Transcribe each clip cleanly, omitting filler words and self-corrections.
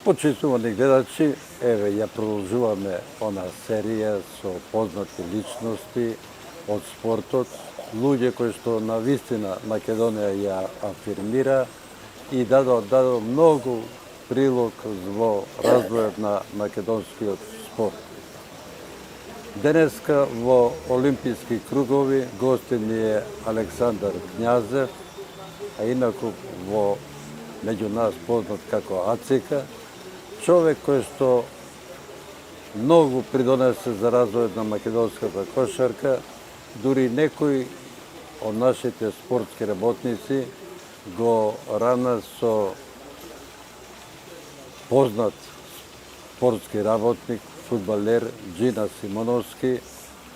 Почитувани гледачи, еве ја продолжуваме она серија со познати личности од спортот, луѓе кои што на вистина Македонија ја афирмира и дадо многу прилог во развојот на македонскиот спорт. Денеска во олимписки кругови гостин ни е Александар Књазев, а инаку меѓу нас познат како Ацика, човек кој што многу придонесе за развојот на македонската кошарка, дури некои од нашите спортски работници го равна со познат спортски работник, фудбалер Джина Симоновски,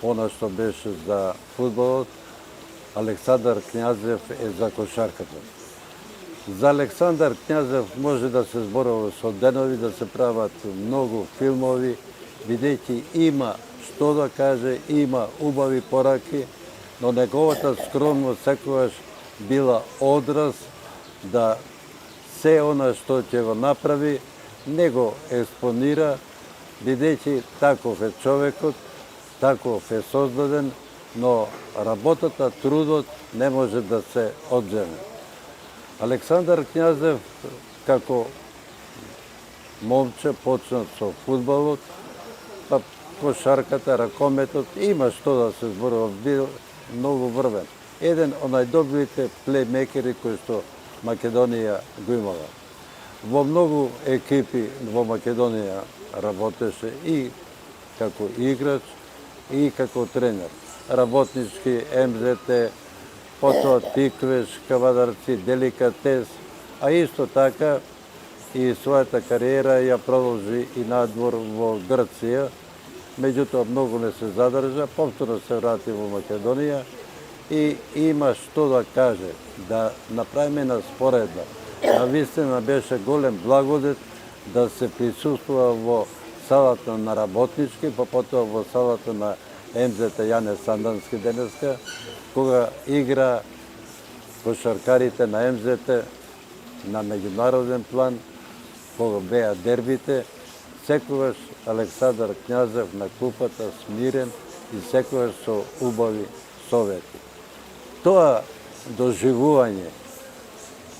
она што беше за фудбалот, Александар Књазев е за кошарката. За Александар Књазев може да се зборува со денови, да се прават многу филмови, бидејќи има што да каже, има убави пораки, но неговата скромност секогаш била одраз да се она што ќе го направи, не го експонира, бидејќи таков е човекот, таков е создаден, но работата, трудот не може да се одземе. Александар Књазев, како момче, почнат со фудбалот, па кошарката, ракометот, има што да се зборува, бил многу врвен. Еден од најдобрите плеймекери кои што Македонија го имала. Во многу екипи во Македонија работеше и како играч, и како тренер. Работнички, МЗТ, потоа Тиквеш, Кавадарци, Деликатес, а исто така и својата кариера ја продолжи и надвор во Грција, меѓутоа многу не се задржа, повторно се врати во Македонија и има што да каже, да направиме на споредба. Навистина беше голем благодет да се присуствува во салата на Работнички, па потоа во салата на МЗТ Јане Сандански денеска, кога игра кошаркарите на МЗТ на меѓународен план, кога беа дербите, секогаш Александар Књазев на клупата смирен и секогаш со убави совети. Тоа доживување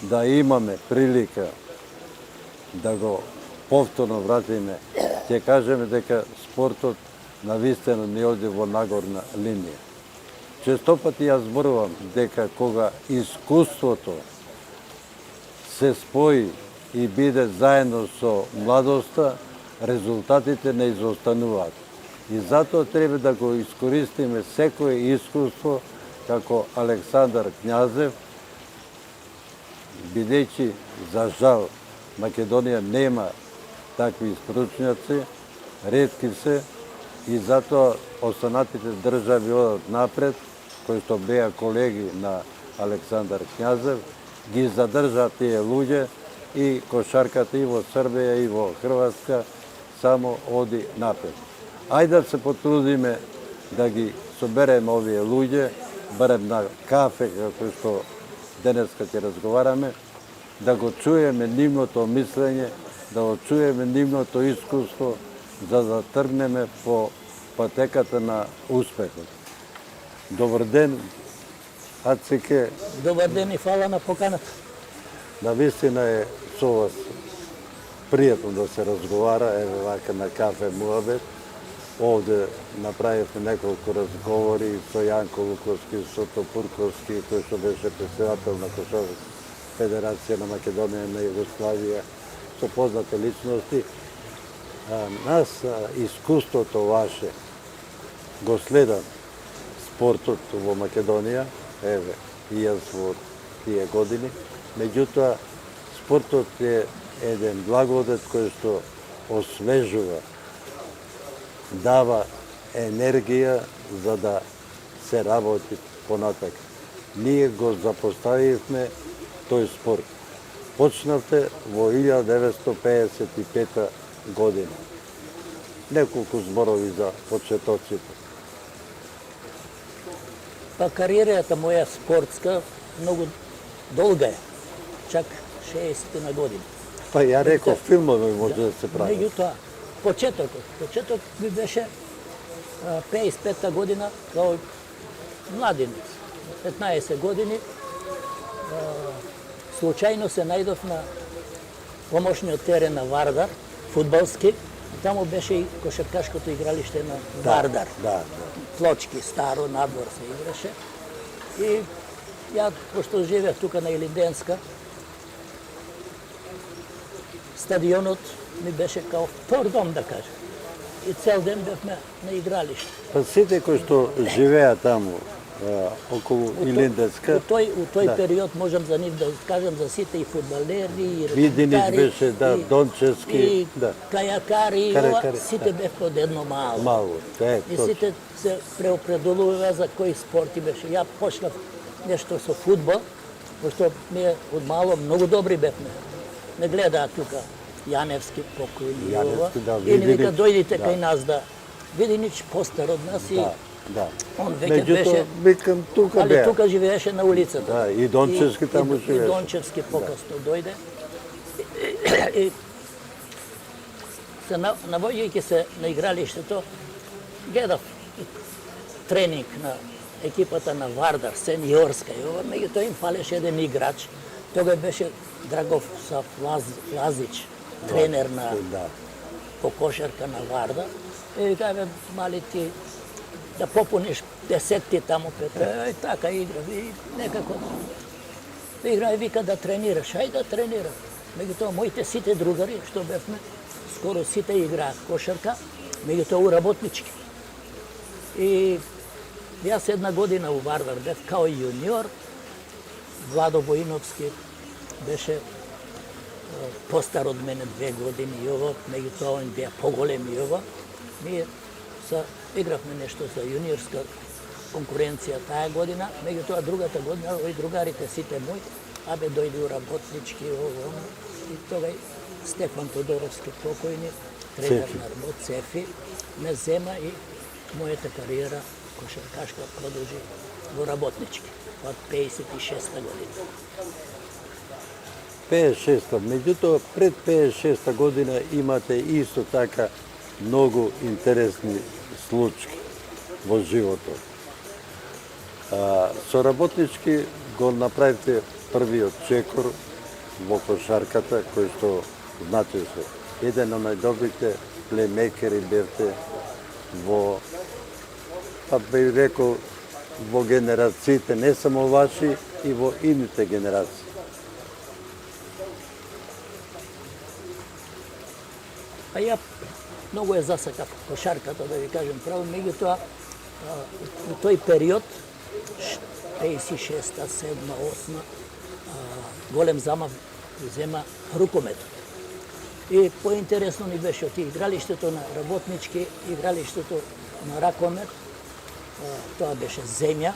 да имаме прилика да го повторно вратиме, ќе кажеме дека спортот навистина не оди во нагорна линија. Често пати јас зборувам дека кога искуството се спои и биде заедно со младоста, резултатите не изостануваат. И затоа треба да го искористиме секое искуство како Александар Књазев, бидејќи за жал Македонија нема такви стручњаци, ретки се, и затоа останатите држави одат напред, кои што беа колеги на Александар Књазев, ги задржа тие луѓе и кошарката и во Србија и во Хрватска само оди напред. Ајде да се потрудиме да ги собереме овие луѓе, барем на кафе, како што денеска ќе разговараме, да го чуеме нивното мислење, да го чуеме нивното искуство, за да тргнеме по патеката на успехот. Добар ден, Ацике. Добар ден и фала на поканата. Навистина е со вас пријатно да се разговара, еве вака на кафе муабет. Овде направивме неколку разговори со Јанко Луковски, со Топурковски, кој што беше председател на Кошарката Федерација на Македонија на Југославија, со познати личности. Нас искуството ваше го следам спортот во Македонија, еве, и јас во тие години. Меѓутоа, спортот е еден благодет кој што освежува, дава енергија за да се работи понатака. Ние го запоставивме тој спорт. Почнавте во 1955 година. Неколку зборови за почетоците. Па кариерата моја спортска многу долга е, чак 60 на години. Па ја реков, филмови може да се прават. Меѓутоа, почеток ми беше 55-та година, као младинец, 15 години, случајно се најдов на помошниот терен на Вардар, фудбалски, таму беше и кошаркашкото игралиште на Вардар. Да. Плочки, старо, надвор се играше. И ја, пошто живеев тука на Илинденска, стадионот ми беше као втор дом, да кажем. И цел ден бевме на игралиште. Па сите кои што живеа таму, околу Илинденска, У тој период можам за нив да кажам за сите и фудбалери, и Видинич ракетари, беше, да, и- Дончевски, и да. кајакари, и Кајакари, ова, сите бевме од едно мало. Мало, И сите се преопределуваа за кој спорти беше. Ја почнав нешто со фудбал, пошто ми е од мало многу добри бевме. Не гледаа тука Јаневски покојни и ова. Јаневски, да, И ни вика Видинич, дојдите да. кај нас да Видинич постар од нас и Да. он веќе Меѓутоа, беше, викам, тука али беа. тука живееше на улицата. Да, и Дончевски таму И живееше. Дончевски покасно дојде. И се навоѓајќи се на игралиштето, гледав тренинг на екипата на Вардар, сениорска и ова, меѓутоа им фалеше еден играч. Тога беше Драгов Лазич, тренер на Да. по кошарка на Вардар. И викаве, мали ти да попуниш десетки таму пет. Така игра. И некако игра и вика да тренираш. Ајде да тренирам. Меѓутоа, моите сите другари, што бевме, скоро сите играат кошарка, меѓутоа у работнички. И јас една година у Вардар бев као јуниор, Владо Воиновски беше постар од мене 2 години и ово, меѓутоа он беа поголем и ово. Ние игравме нешто за јуниорска конкуренција таа година, меѓутоа другата година овои другарите сите мои, абе дојде у работнички ово, и тогај Стефан Тодоровски покојни, тренер Цефи. на работ Цефи, ме зема и мојата кариера кошаркашка продолжи во работнички од 56-та година. 56-та, меѓутоа пред 56-та година имате исто така многу интересни случаи во животот. Со работнички го направите првиот чекор во кошарката, кој што значеше еден од најдобрите плеймекери бевте во, па би рекол, во генерациите, не само ваши, и во ините генерации. А ја многу ја засакав кошарката, да ви кажем право, меѓутоа у тој период, 56-та, 7-та, 8-та, голем замав зема рукометот. И поинтересно ни беше од игралиштето на работнички, игралиштето на ракомет, тоа беше земја.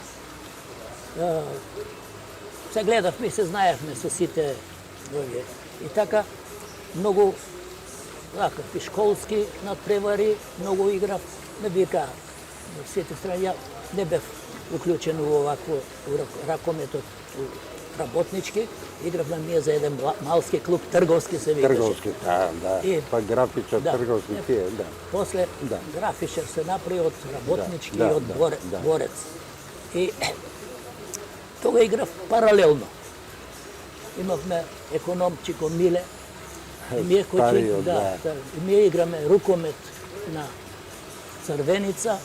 Се гледавме и се знаевме со сите овие. И така, многу и школски надпревари, многу играв, не вика во сите страни. Ја не бев уклучен во овакво ракометот у работнички. Игравме ние за еден малски клуб, трговски се викаше. Трговски, да. И- Па графичар, Да. трговски тие, да. После Да. графичар се направи од работнички Да, и од да. борец. И тога играв паралелно. Имавме економчико Миле, и ние Стариот, да. и ние играме рукомет на Црвеница,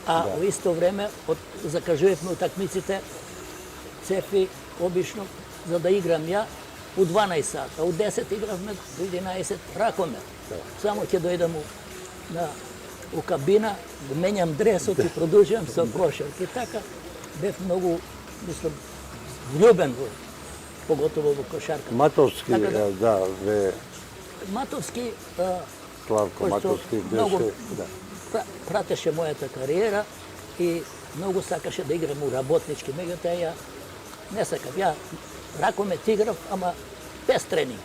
а во исто време закажувавме утакмиците Цефи обично за да играм ја у 12 сата, у 10 игравме до 11 ракомет. Само ќе дојдам у кабина, да менјам дресот и продолжувам со кошарки. Така бев многу, мислам, влюбен во, поготово во кошарка. Матовски, Така да, ве Матовски, Славко кој што Матовски многу беше, да. пратеше мојата кариера и многу сакаше да играм у работнички, меѓутоа ја не сакав. Ја ракомет играв, ама без тренинг.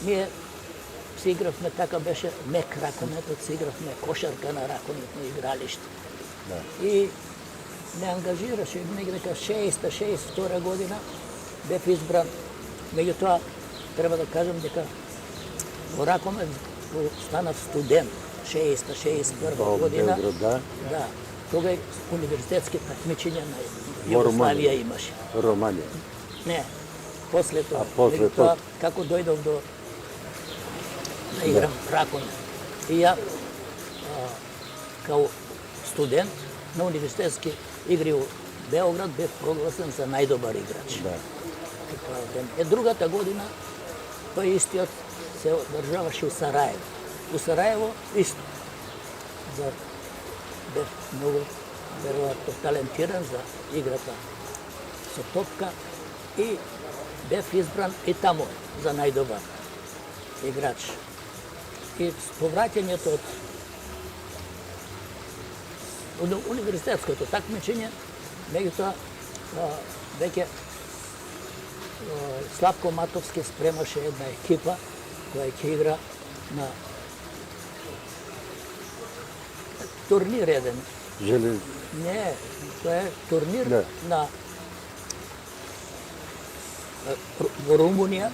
Ние си игравме, така беше мек ракометот, си игравме кошарка на ракометно игралиште. Да. И ме ангажираше негде дека 62 година бев избран. Меѓутоа, треба да кажам дека во ракомет станав студент, 60-61 година. Белград, да? Да, тога универзитетски такмичења на Во Југославија имаше. Романија. Не, после тоа. после Меѓутоа, тоа? како дојдов до да играм ракомет. И ја као студент на универзитетски игри у Београд бев прогласен за најдобар играч. Да. Другата година тој истиот се одржаваше у Сараево. У Сараево исто. Бев многу веројатно талентиран за играта со топка и бев избран и таму за најдобар играч. И повраќањето од универзитетското такмичење, меѓутоа веќе Славко Матовски спремаше една екипа која ќе игра на турнир еден. Желез... Не, тоа е турнир Не. на во Румунија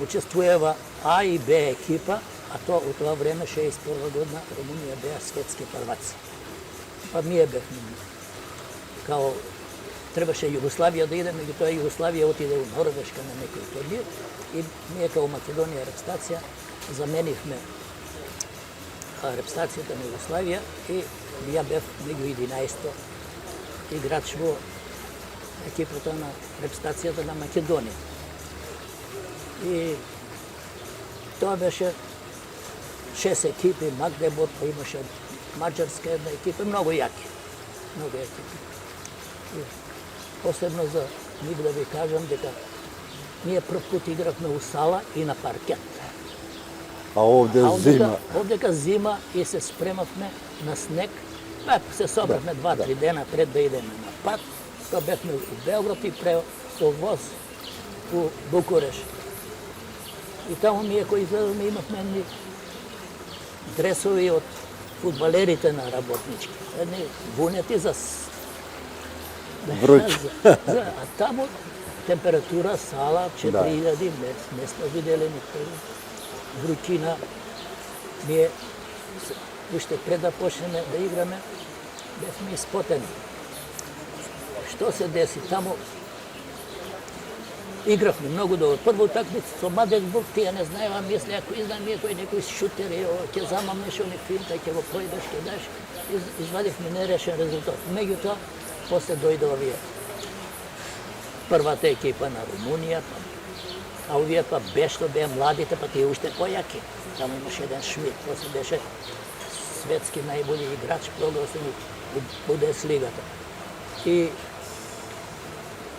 учествуваа А и Б екипа, а тоа у тоа време 61 година Румунија беа светски прваци. Па ние бевме као требаше Југославија да иде, меѓутоа Југославија отиде у Норвешка на некој турнир и ние као Македонија репстација заменивме репстацијата на Југославија и ја бев меѓу 11 играч во екипата на репстацијата на Македонија. И тоа беше 6 екипи, Магдебург, па имаше Маđарска една екипа, многу јаки. Многу јаки. И посебно за нив да ви кажам дека ние прв пат игравме у сала и на паркет. А овде зима. Овдека зима и се спремавме на снег. Се собравме 2-3 дена пред да идеме на пат. Тоа бевме у Белград и со воз у Букуреш. И таму ние кои излезовме имавме едни дресови од фудбалерите на работнички. Едни бунети за Вруќ. А таму температура сала 4000, не сме видели никој. Вруќина. Ние уште пред да почнеме да играме, бевме испотени. Што се деси? Таму игравме многу добро. Прва утакмица со Магдебург, тие не знаева, мисле, ако изнаме некој шутер, ќе замамнеш они финта, ќе го појдеш, ќе даш. Извадивме нерешен резултат. Меѓутоа, после дојде овие првата екипа на Румунија, а овие па бешто беа младите, па тие уште појаки. Таму имаше еден Шмид, после беше светски најболи играч, прогласен у Бундеслигата. И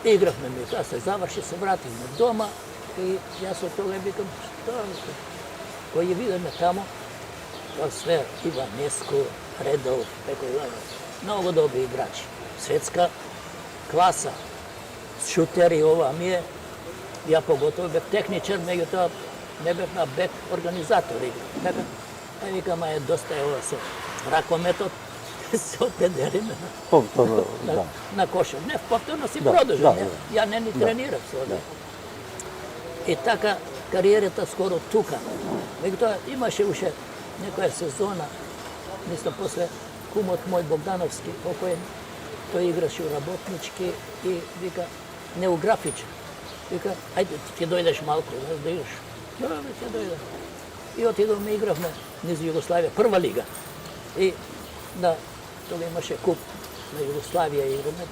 игравме ми, тоа се заврши, се вративме дома и јас од тога викам, што кој ја видиме таму, тоа све Иванеско, Редов, многу добри играчи. Светска класа, шутери ова, ние, ја поготово бев техничар, меѓутоа не бев на бек организатор игра. Така, викам, доста е ова со ракометот, се определиме Повторно, да. на кошер. Не, повторно си Да, продолжи. да, Ја не ни тренирав со овие. И така, кариерата скоро тука. Меѓутоа, имаше уште некоја сезона, мислам, после кумот мој Богдановски, тој играше у работнички и вика, неографичен. Вика, ајде, ти ќе дојдеш малку, да играш. Да, ќе дојдам. И отидовме, игравме низ Југославија, прва лига. И да, тога имаше куп на Југославија играме.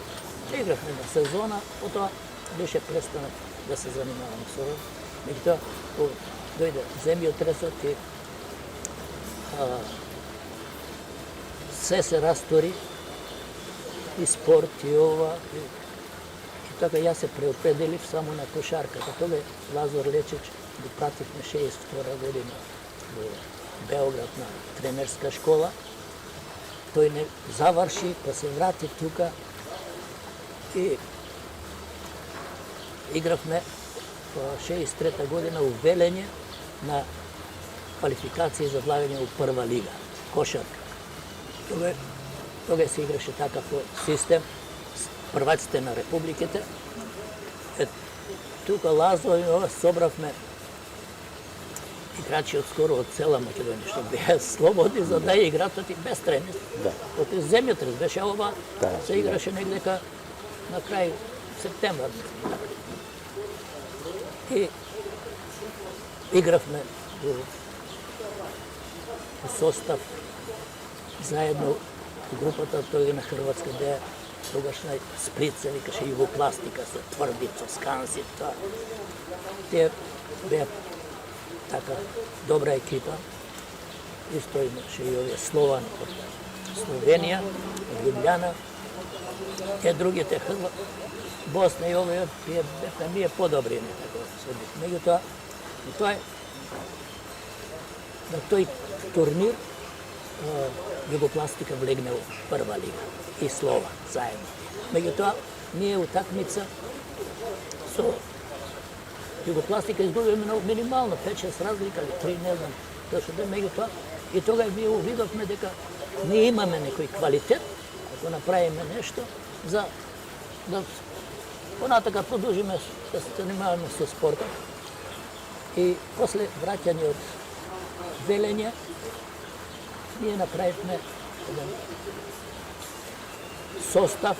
Игравме на сезона, потоа беше престанат да се занимавам со ова. Меѓутоа, дојде земјотресот и се растори и спорт и ова. И така јас се преопределив само на кошарката. Тога Лазар Лечич го пративме 62 година во Београд на тренерска школа. Тој не заврши, па се врати тука и игравме 63 година у Велење на квалификации за влагање у прва лига, кошарка. Тога се играше такав систем, прваците на републиките. Тука Лазо и ова собравме играчи от скоро од цела Македонија, што беа слободни за да играат без тренер. Да. Од земјотрес беше ова, Да, се играше негдека на крај септември. И игравме у состав заедно у групата тој на Хрватска, де тогашна Сплица, викаше Југопластика, со Тврдица, Сканси, тоа. Те беа така добра екипа. Исто имаше и овие Слован од Словенија, од Ljubljana. Другите Босна и овие бевме ние подобри некако се бит. Меѓутоа, на тој турнир Југопластика влегне во прва лига и Слован заедно. Меѓутоа, ние утакмица со Југопластика изгубиме минимално 5-6 разлика или 3, не знам точно да, меѓутоа и тогаш ние увидовме дека ние имаме некој квалитет, ако направиме нешто за да понатака продолжиме да се занимаваме со спортот. И после враќање од Велење, ние направивме еден состав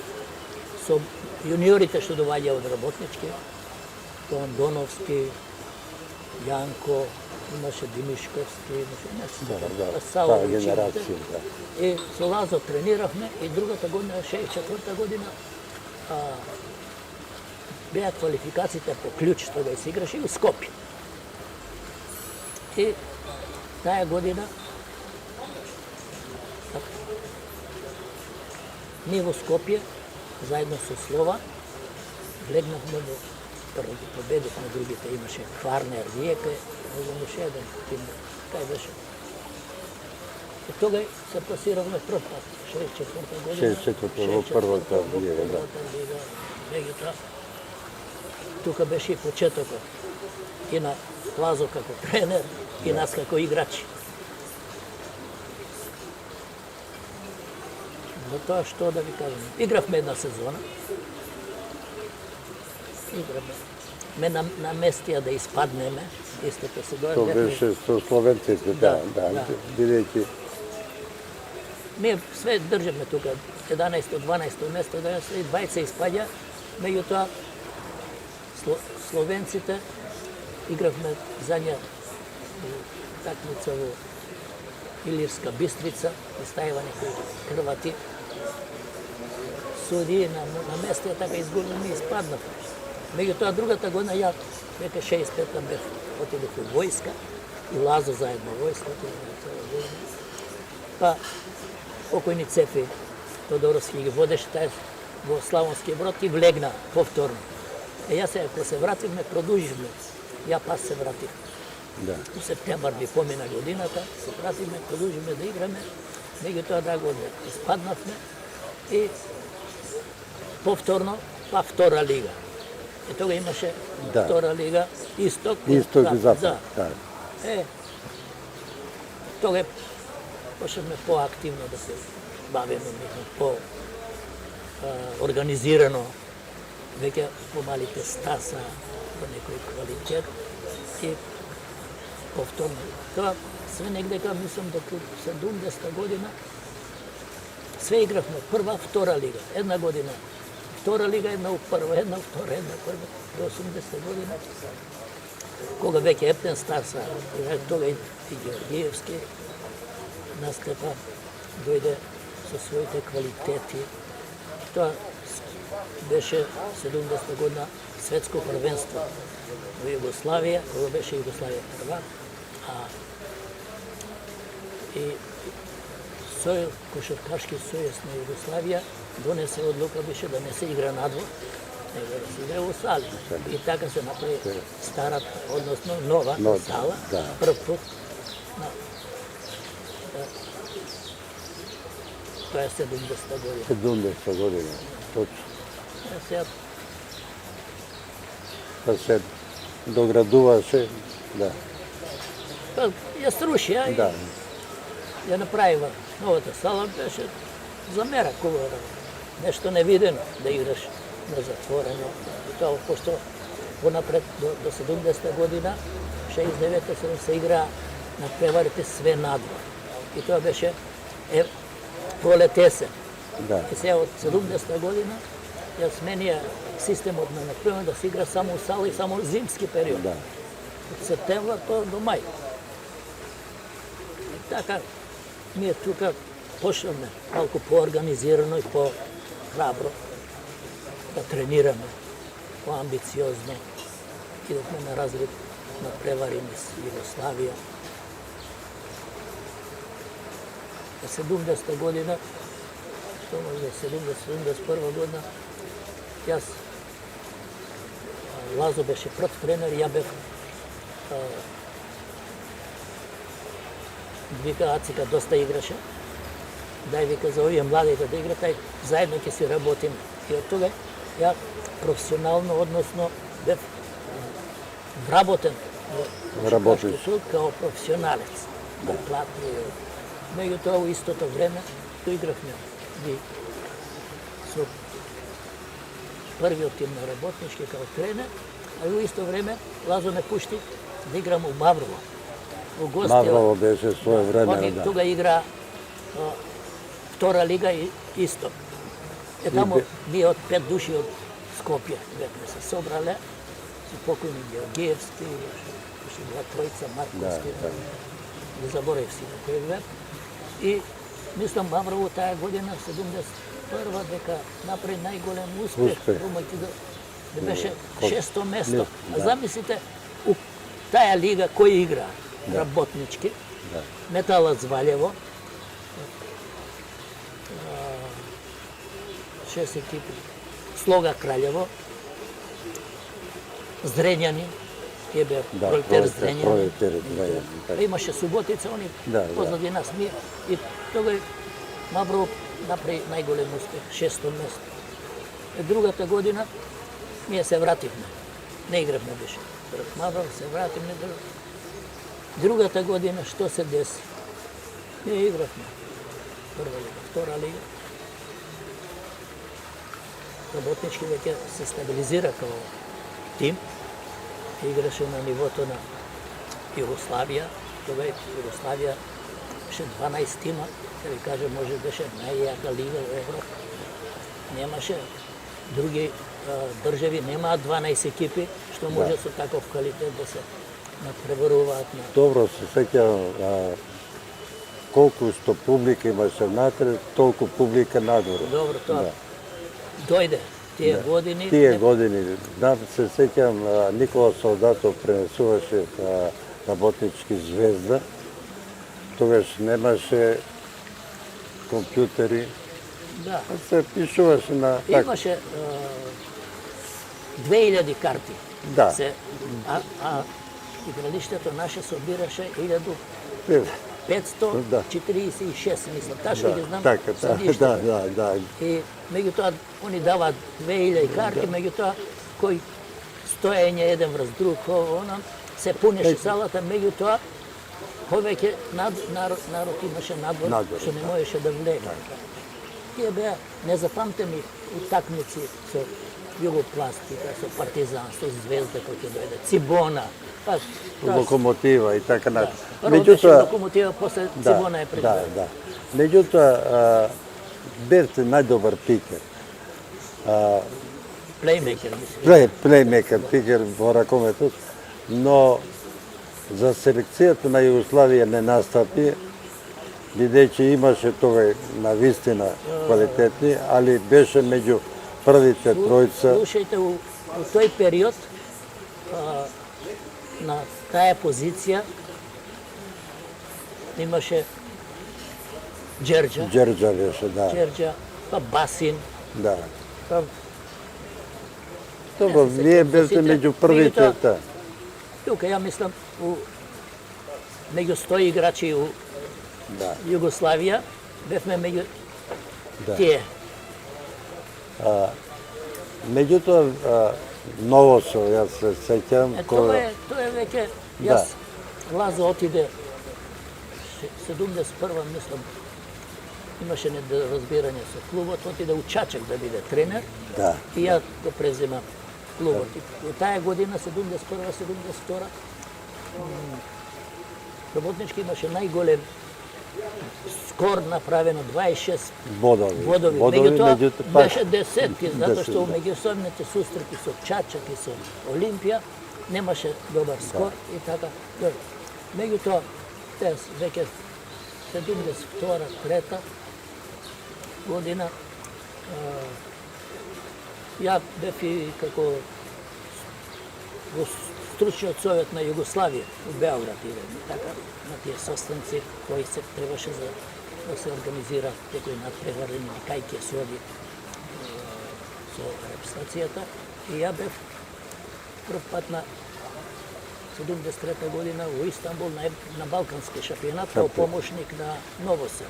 со јуниорите што доаѓа од работнички, Тон Доновски, Јанко, имаше Димишковски, имаше нешто. Таа генерација, да. И со Лазо трениравме и другата година, 64-та година, беа квалификациите по клjuč, тога се играше и у Скопје. И таа година ние во Скопје, заедно со Слова, влегнавме во првите, победивме другите, имаше Кварнер, Риека, не знам уште еден тим, кај беше. И тога се пласиравме прв пат, 64-та година. 64-та во првата лига, да. Меѓутоа, тука беше и почетокот и на Лазо како тренер, и нас како играчи. За тоа што да ви кажам, игравме една сезона, ме наместија да испаднеме, истото се Тоа дојде. беше со словенците, да, бидејќи Ние све држаме тука, 11-12 место, да се 20 испаѓа, меѓутоа словенците игравме задња такмица во Илирска Бистрица, и стајава некои Хрвати. Судии на место така изгубили, ми испаднавме. Меѓутоа другата година ја веќе 65-та бев отидов во војска и Лазо заедно во војската. Па покојни Цефи Тодоровски ги водеше тај во Славонски Брод и влегна повторно. Јас се, ако се вративме, продолживме. Ја пас се вратив. да. У септембар би помина годината, се вративме, продолживме да играме, меѓутоа да го испаднавме и повторно, па втора лига. И тога имаше втора лига, Исток Исток и Запад, да. Тога почнавме поактивно да се бавиме, по-организирано, веќе помалите стаса, по некој квалитет и повторно. Тоа све негдека, мислам, до 70-та година, све игравме прва, втора лига. Една година втора лига, една у прва, една у втора, една у прва, до 80-та година. Кога веќе Ептен стаса, тога и Георгиевски настапа, дојде со своите квалитети. Тоа беше 70-та година светско првенство во Југославија, кога беше Југославија прва, и Кошаркашки сојуз на Југославија донесе одлука беше да не се игра надвор, него да се игра во сали. И така се направи старата, односно нова сала, прв пут. Тоа е 70-та година. 70-та година, точно. Сега Па се доградуваше, да. ја срушија и Да. ја направива новата сала, беше замера кубава. Нешто невидено да играш на затворено. Тоа пошто понапред до 70-та година 69-та се игра на преварите све надвор. И тоа беше пролет-есен. Да. И сега од 70-та година ја сменија системот на например да се игра само у сала и само зимски период. Да. Од септември до мај. И така, ние тука почнавме малку поорганизирано и по-храбро да тренираме, по-амбициозно. Идохме на разлив на превари низ Југославија. На 70-та година, што може да 70-71 година, јас, Лазо беше прв тренер, ја бев вика Ацика доста играше, дај вика за овие младите да играат, ај заедно ќе си работим. И од тога ја професионално, односно бев вработен во шахматски труд као професионалец. Да. Платни. Меѓутоа, во истото време, што игравме ги со првиот тим на работнички као тренер, а во исто време Лазо ме пушти да играм у Маврово. Во гости. Маврово беше своје време, да. Тога игра втора лига и Исток. Тамо ние од 5 души од Скопје бевме се собрале, си покојни Георгиевски, беше два тројца, Марковски, не заборев си на кој бев. И мислам Маврово таа година, 71-ва, дека направи најголем успех, румајќи да беше 6-то место. А замислите, у таа лига кој игра? Работнички, Металац Валјево, 6 екипи, Слога Краљево, Зрењани, е бе Пролетер Зрењани. Имаше Суботица, они позади нас ние. И тога Маврово направи најголем успех, 6-то место. Другата година ние се вративме. Не игравме беше. Маврово се вративме. Другата година што се деси? Ние игравме прва лига, втора лига. Работнички веќе се стабилизира као тим. Играше на нивото на Југославија. Тога Југославија беше 12 тима, да ви кажем, може беше најјака лига во Европа. Немаше други држави, немаат 12 екипи, што може со таков квалитет да се надпреваруваат на... Добро се сеќавам колку што публика имаше внатре, толку публика надвор. Добро, тоа дојде тие години. Тие години, да, се сеќавам Никола Солдатов пренесуваше Работнички Звезда. Тогаш немаше компјутери. Да. Се пишуваше на... Имаше 2000 карти. Да. А игралиштето наше собираше 1546, мислам. Ташко ги знам садиштето. Да. И меѓутоа, они даваат 2000 карти, меѓутоа, кој стоење еден врз друг, онам, се пунеше салата, меѓутоа, повеќе народ имаше надвор, што не можеше да влезе. Тие беа незапамтени утакмици со Југопластика, со Партизан, со Звезда кој ќе дојде, Цибона, Локомотива и така натаму. Прво беше Локомотива, после Цибона е предвидена. Да. Меѓутоа, бевте најдобар пикер. Плеймекер, мислам. Плеймекер, пикер во ракометот, но за селекцијата на Југославија не настапи, бидејќи имаше тога навистина квалитетни, али беше меѓу првите тројца. Слушајте, у тој период на таа позиција имаше Џерџа. Џерџа беше, да. Џерџа, па Басин. Да. Добро, вие бевте меѓу првите, да. Тука, ја мислам, меѓу 100 играчи у Југославија, бевме меѓу тие. Меѓутоа, Новосо, јас се сеќам... Тоа е веќе, јас, Лазо отиде 71-ва, мислам, имаше неразбирање со клубот, отиде у Чачек да биде тренер, и ја го преземам клубот. И таа година, 71-72, работнички имаше најголем скор направено 26 Бодови. бодови. Меѓутоа, Меѓутоа пак- беше десетки, затоа што у да. меѓусобните сустрети со Чачак и со Олимпија немаше добар скор и така. Меѓутоа, те веќе 72-та, 3-та година ја бев и како во стручниот совет на Југославија у Београд и така на тие состанци кои се требаше да се организира некој надпреварен или кај ќе се оди со репстацијата и ја бев прв пат на 73 година во Истанбул на Балкански шампионат како помошник на Новосел.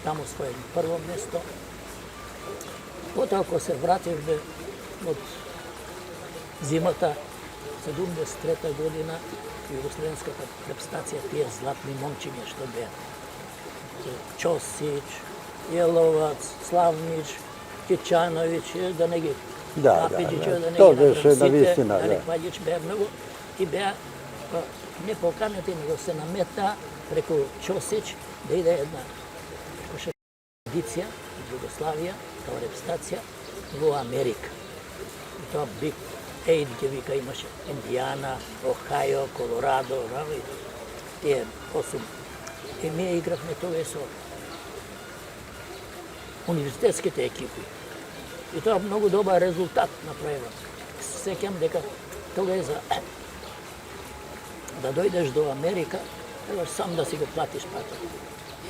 Таму освоен прво место. Потоа кога се вративме од зимата 73 година југословенската репстација тие златни момчиња што беа Чосич, Јеловац, Славнич, Кичановиќ, да не ги Да, Капиџиќ, да. да не Тоа ги беше набрам сите, навистина, да. Ваѓич беа многу и беа не поканети, него се намета преку Чосич да иде една експедиција од Југославија као репстација во Америка. И тоа Биг 8 ќе вика имаше Индијана, Охајо, Колорадо, тие 8. И ние игравме тоа со универзитетските екипи. И тоа многу добар резултат направила. Сеќам дека тоа е за да дојдеш до Америка, требаш сам да си го платиш патот.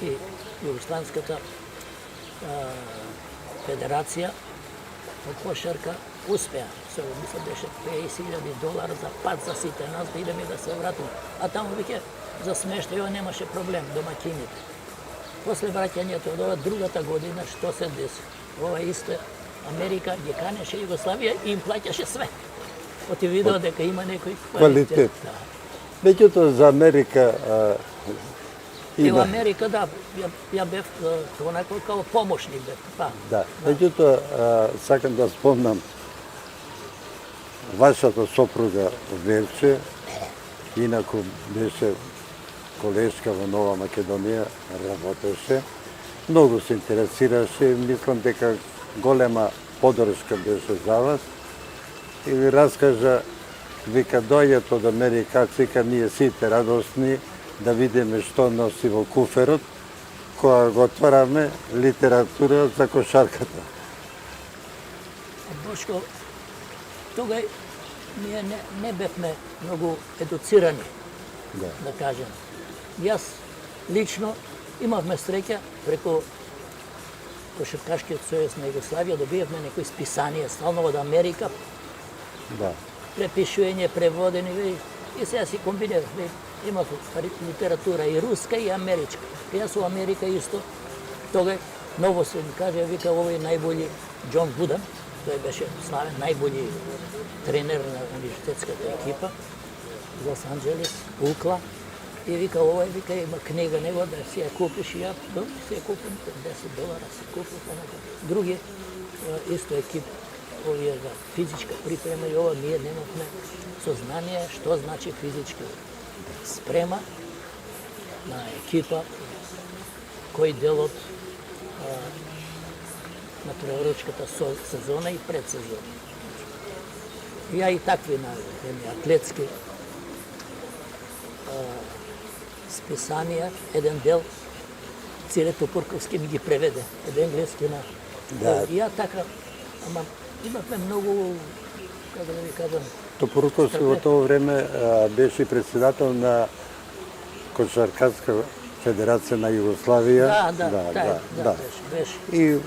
И Југославската федерација од кошарка успеа. Мислам беше $50,000 за пат за сите нас да идеме да се вратиме. А таму веќе за смештај немаше проблем, домаќините. После враќањето од ова другата година, што се деси? Ова исто Америка ги канеше Југославија и им плаќаше све. Оти видео дека има некој Квалитет. Да. Меѓутоа за Америка И во има. Америка, да, ја бев онако као помошник бев. Па. Да. Меѓутоа сакам да спомнам вашата сопруга Верче, инаку беше колешка во Нова Македонија, работеше, многу се интересираше, мислам дека голема подршка беше за вас и ви раскажа, вика дојдат од Америка, вика ние сите радосни да видиме што носи во куферот, кога го отвараме литература за кошарката. Бошко, тога ние не бевме многу едуцирани, Да. да кажем. Јас лично имавме среќа преку Кошаркашкиот сојуз на Југославија добиевме некои списанија стално од Америка, Да. препишување, преводени, и сега си комбинирав. Имав литература и руска и америчка. Јас во Америка исто, тога ново се ми каже, вика овој најбољи Џон Вудан, тој беше славен, најбољи тренер на универзитетската екипа, Лос Анџелес, Укла, и вика овој, вика има книга него да си ја купиш, и ја си ја купим, $10 си купив, други исто екип, овие за физичка припрема и ова ние немавме сознание што значи физичка спрема на екипа, кој дел од натпреварувачката сезона и предсезона. Ја и такви на атлетски списанија, еден дел Циле Топурковски ми ги преведе од енглески на... Да. И ја така, ама имавме многу, како да ви кажам, Топурковски во тоа време беше председател на Кошаркарска федерација на Југославија. да, беше. И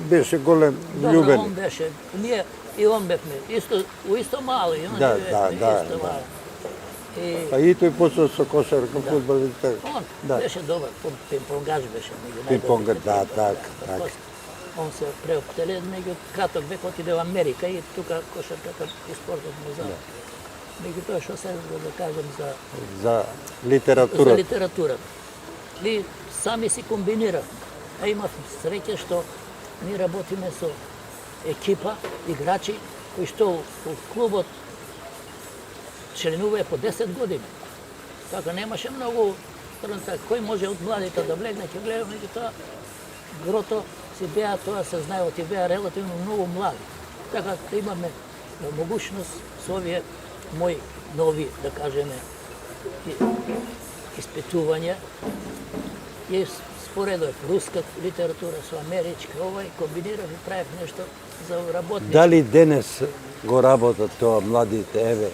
беше голем Добро, он љубеник. беше. Ние и он бевме. Исто мало. И он Да, бевме да, да, исто да. мало. И Па и тој почна со кошарка, фудбал и така. он Да. беше добар. Пинг-понгаж беше. меѓу Пинг-понгаж, најдобрите. да, так. После Он се преоптеле, меѓу краток век отиде во Америка и тука кошарката и спортот му за. Меѓутоа што се да кажам за За литература. литературата. Ми сами си комбинирав. А имав среќа што ми работиме со екипа, играчи, кои што во клубот членуваа по 10 години. Така немаше многу кој може од младите да влегне, ќе гледа, меѓутоа грото си беа, тоа се знае, ти беа релативно многу млади. Така да имаме могушност со овие мои нови, да кажеме, испитувања и споредов руска литература со америчка, овај комбинирав и правев нешто за работници. Дали денес го работат тоа младите, еве,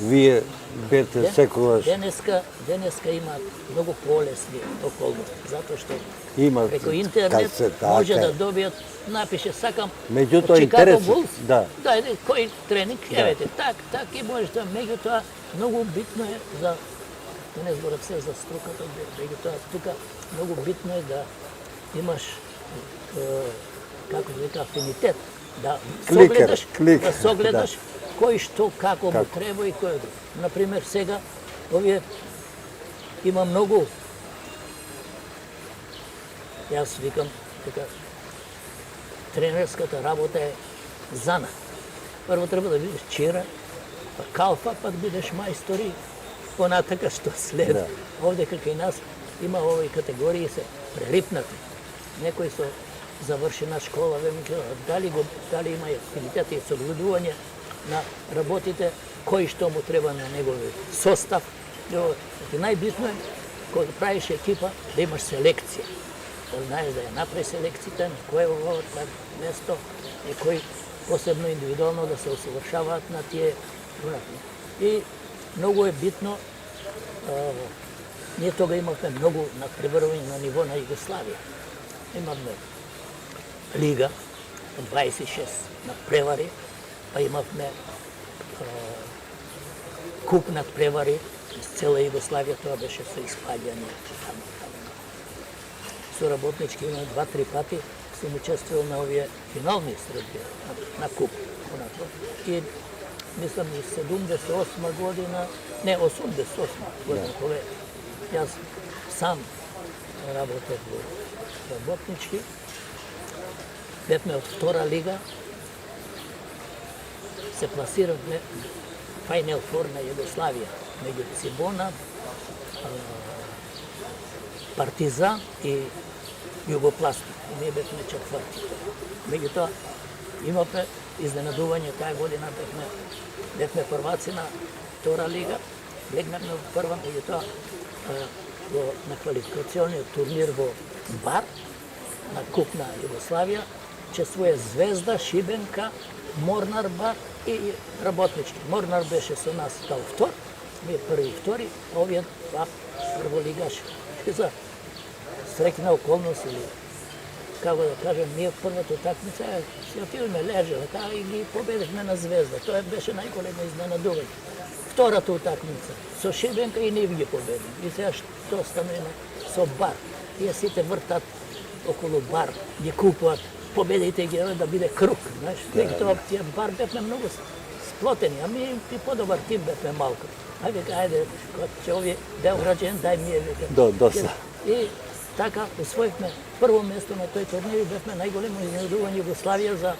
вие бете секогаш Денеска има многу полесни околности, затоа што има преку интернет може да добијат, напише сакам Меѓутоа Чикаго интерес, Булс, да. кој тренинг, евете, так и можете, меѓутоа многу битно е за, да не зборам се за струката, меѓутоа тука многу битно е да имаш, како да вика, афинитет, да согледаш кој што, како му треба и кој друг. Например, сега, овие има многу, јас викам, така, тренерската работа е занат. Прво треба да бидеш чира, па калфа, па да бидеш мајстори, понатака што следи. Овде како и нас има овој категории се прелипнати. Некој со завршена школа, дали има афинитет и согледување на работите, кој што му треба на неговиот состав. Најбитно е, кога правиш екипа, да имаш селекција. Да знаеш да ја направи селекцијата, на кој во место и кој посебно индивидуално да се усовршаваат на тие ураки. И многу е битно, ние тога имавме многу надпреварување на ниво на Југославија. Имавме лига, 26 надпревари, па имавме куп надпревари из цела Југославија, тоа беше со испаѓање. Со работнички имаме 2-3 пати сум учествувал на овие финални средби на куп. И мислам и 78 година, не 88 година, кога јас сам работев во работнички, бевме од втора лига, се пласиравме Final Four на Југославија, меѓу Цибона, Партизан и Југопластик. И ние бевме четврти. Меѓутоа, имавме изненадување таа година, бевме прваци на втора лига, легнавме во прва, меѓутоа на квалификациониот турнир во Бар, на Куп на Југославија, чествува Звезда, Шибенка, Морнар Бар и Работнички. Морнар беше со нас као втор, ние први и втори, а овие два прволигаши. За среќна околност или, како да кажем, ние првата утакмица си отидовме лежеле и ги победихме на Звезда. Тоа беше најголемо изненадување. Втората утакмица со Шибенка и ние ги победим. И сега што станува со Бар. Тие сите вртат околу Бар, ги купуват, победите ги да биде круг, знаеш. Тоа тие Бар бевме многу сплотени, а ми и подобар тим бевме малку. Ајде, че овие Белграđен, дај ми е века. Доста. И така освоивме прво место на тој турнир и бевме најголемо изненадување Југославија за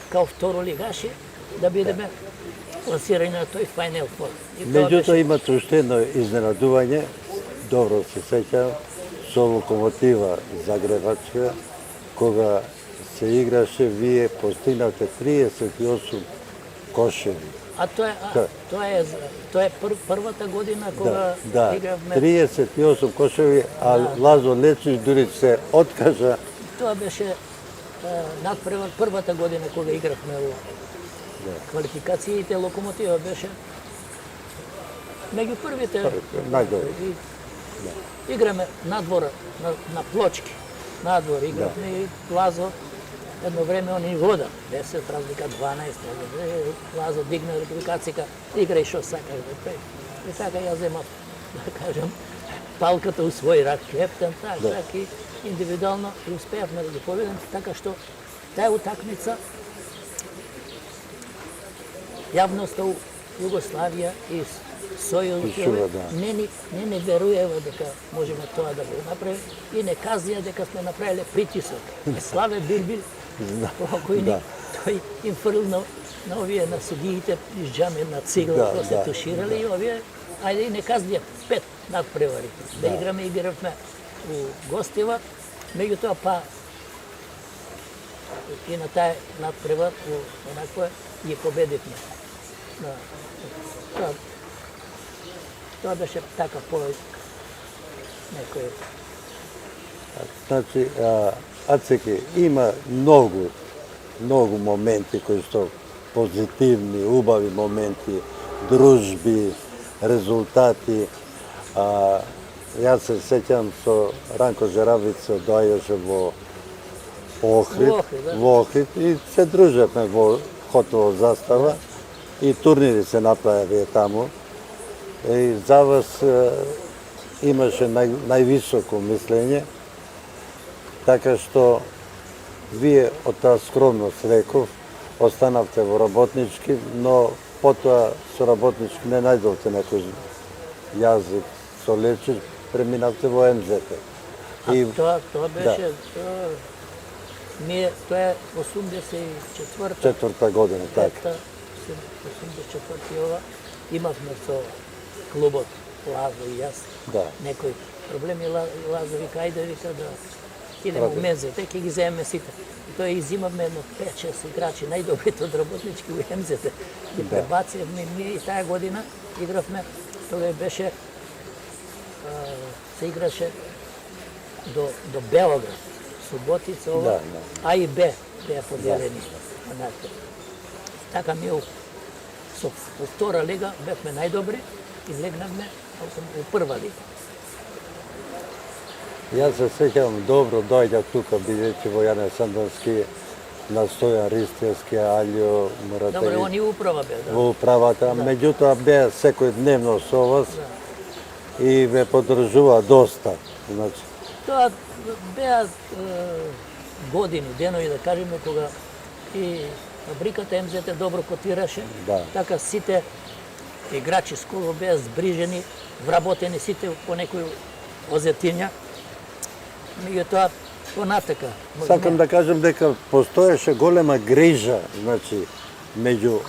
као второлигаши да бидеме класирани на тој Final Four. Меѓутоа имате уште едно изненадување, добро се сеќавам, со Локомотива Загребачка, кога се играше, вие постигнавте 38 кошеви. А тоа е првата година кога игравме. 38 кошеви, а Лазо Лечич дури се откажа. Тоа беше надпревар првата година кога игравме во квалификациите. Локомотива беше меѓу првите. Најдобри. Играме надвор на плочки. Надвор игравме и Лазо едно време он и вода, 10 разлика 12, Лазо дигна републикација, играј што сакаш да прави. И така ја земав, да кажем, палката у свој рак, кептен, така и индивидуално и успеавме да ги победим, така што таа утакмица јавноста у Југославија и Сојузот не веруева дека можеме тоа да го направиме и не казија дека сме направиле притисок. Славе Бирбил, тој им фрлил на овие на судиите из џаме на цигла, се туширали и овие, ајде и не казија 5. надпревари. Да игравме у гостива, меѓутоа па и на таа надпревар онаква ги победивме. Тоа беше така по некој. Значи, Ацеки, има многу моменти кои што позитивни, убави моменти, дружби, резултати. Јас се сеќам со Ранко Жеравица доаѓаше во Охрид, во Охрид и се дружевме во хотелот Застава и турнири се направи таму. И за вас имаше највисоко мислење, така што вие од таа скромност реков, останавте во работнички, но потоа со работнички не најдовте некој јазик со Левчич, преминавте во МЗТ. И тоа беше, тоа е 84-та година, така. 84-ти ова, имавме со клубот Лазо и јас, некои проблеми, Лазо вика, ајде вика да идеме у МЗТ, ќе ги земеме сите. И тоа изимавме едно 5-6 играчи, најдобрите од работнички у МЗТ. Ги пребацивме, ние и таа година игравме, тоа беше, се играше до Белоград, Суботица, ова, А и Б беа поделени. Така ми со втора лига бевме најдобри и влегнавме у прва лига. Јас се сеќавам добро, дојдах тука, бидејќи во Јане Сандански, на Стојан Ристиевски, Алио Муратевич. Добре, они управа беа, во управата, меѓутоа беа секојдневно со вас и ве поддржува доста. Значи, тоа беа години, денови да кажеме, кога и фабриката МЗТ добро котираше, така сите играчи скоро беа збрижени, вработени сите по некои озетиња. Меѓутоа, понатака. Сакам да кажам дека постоеше голема грижа, значи, меѓу...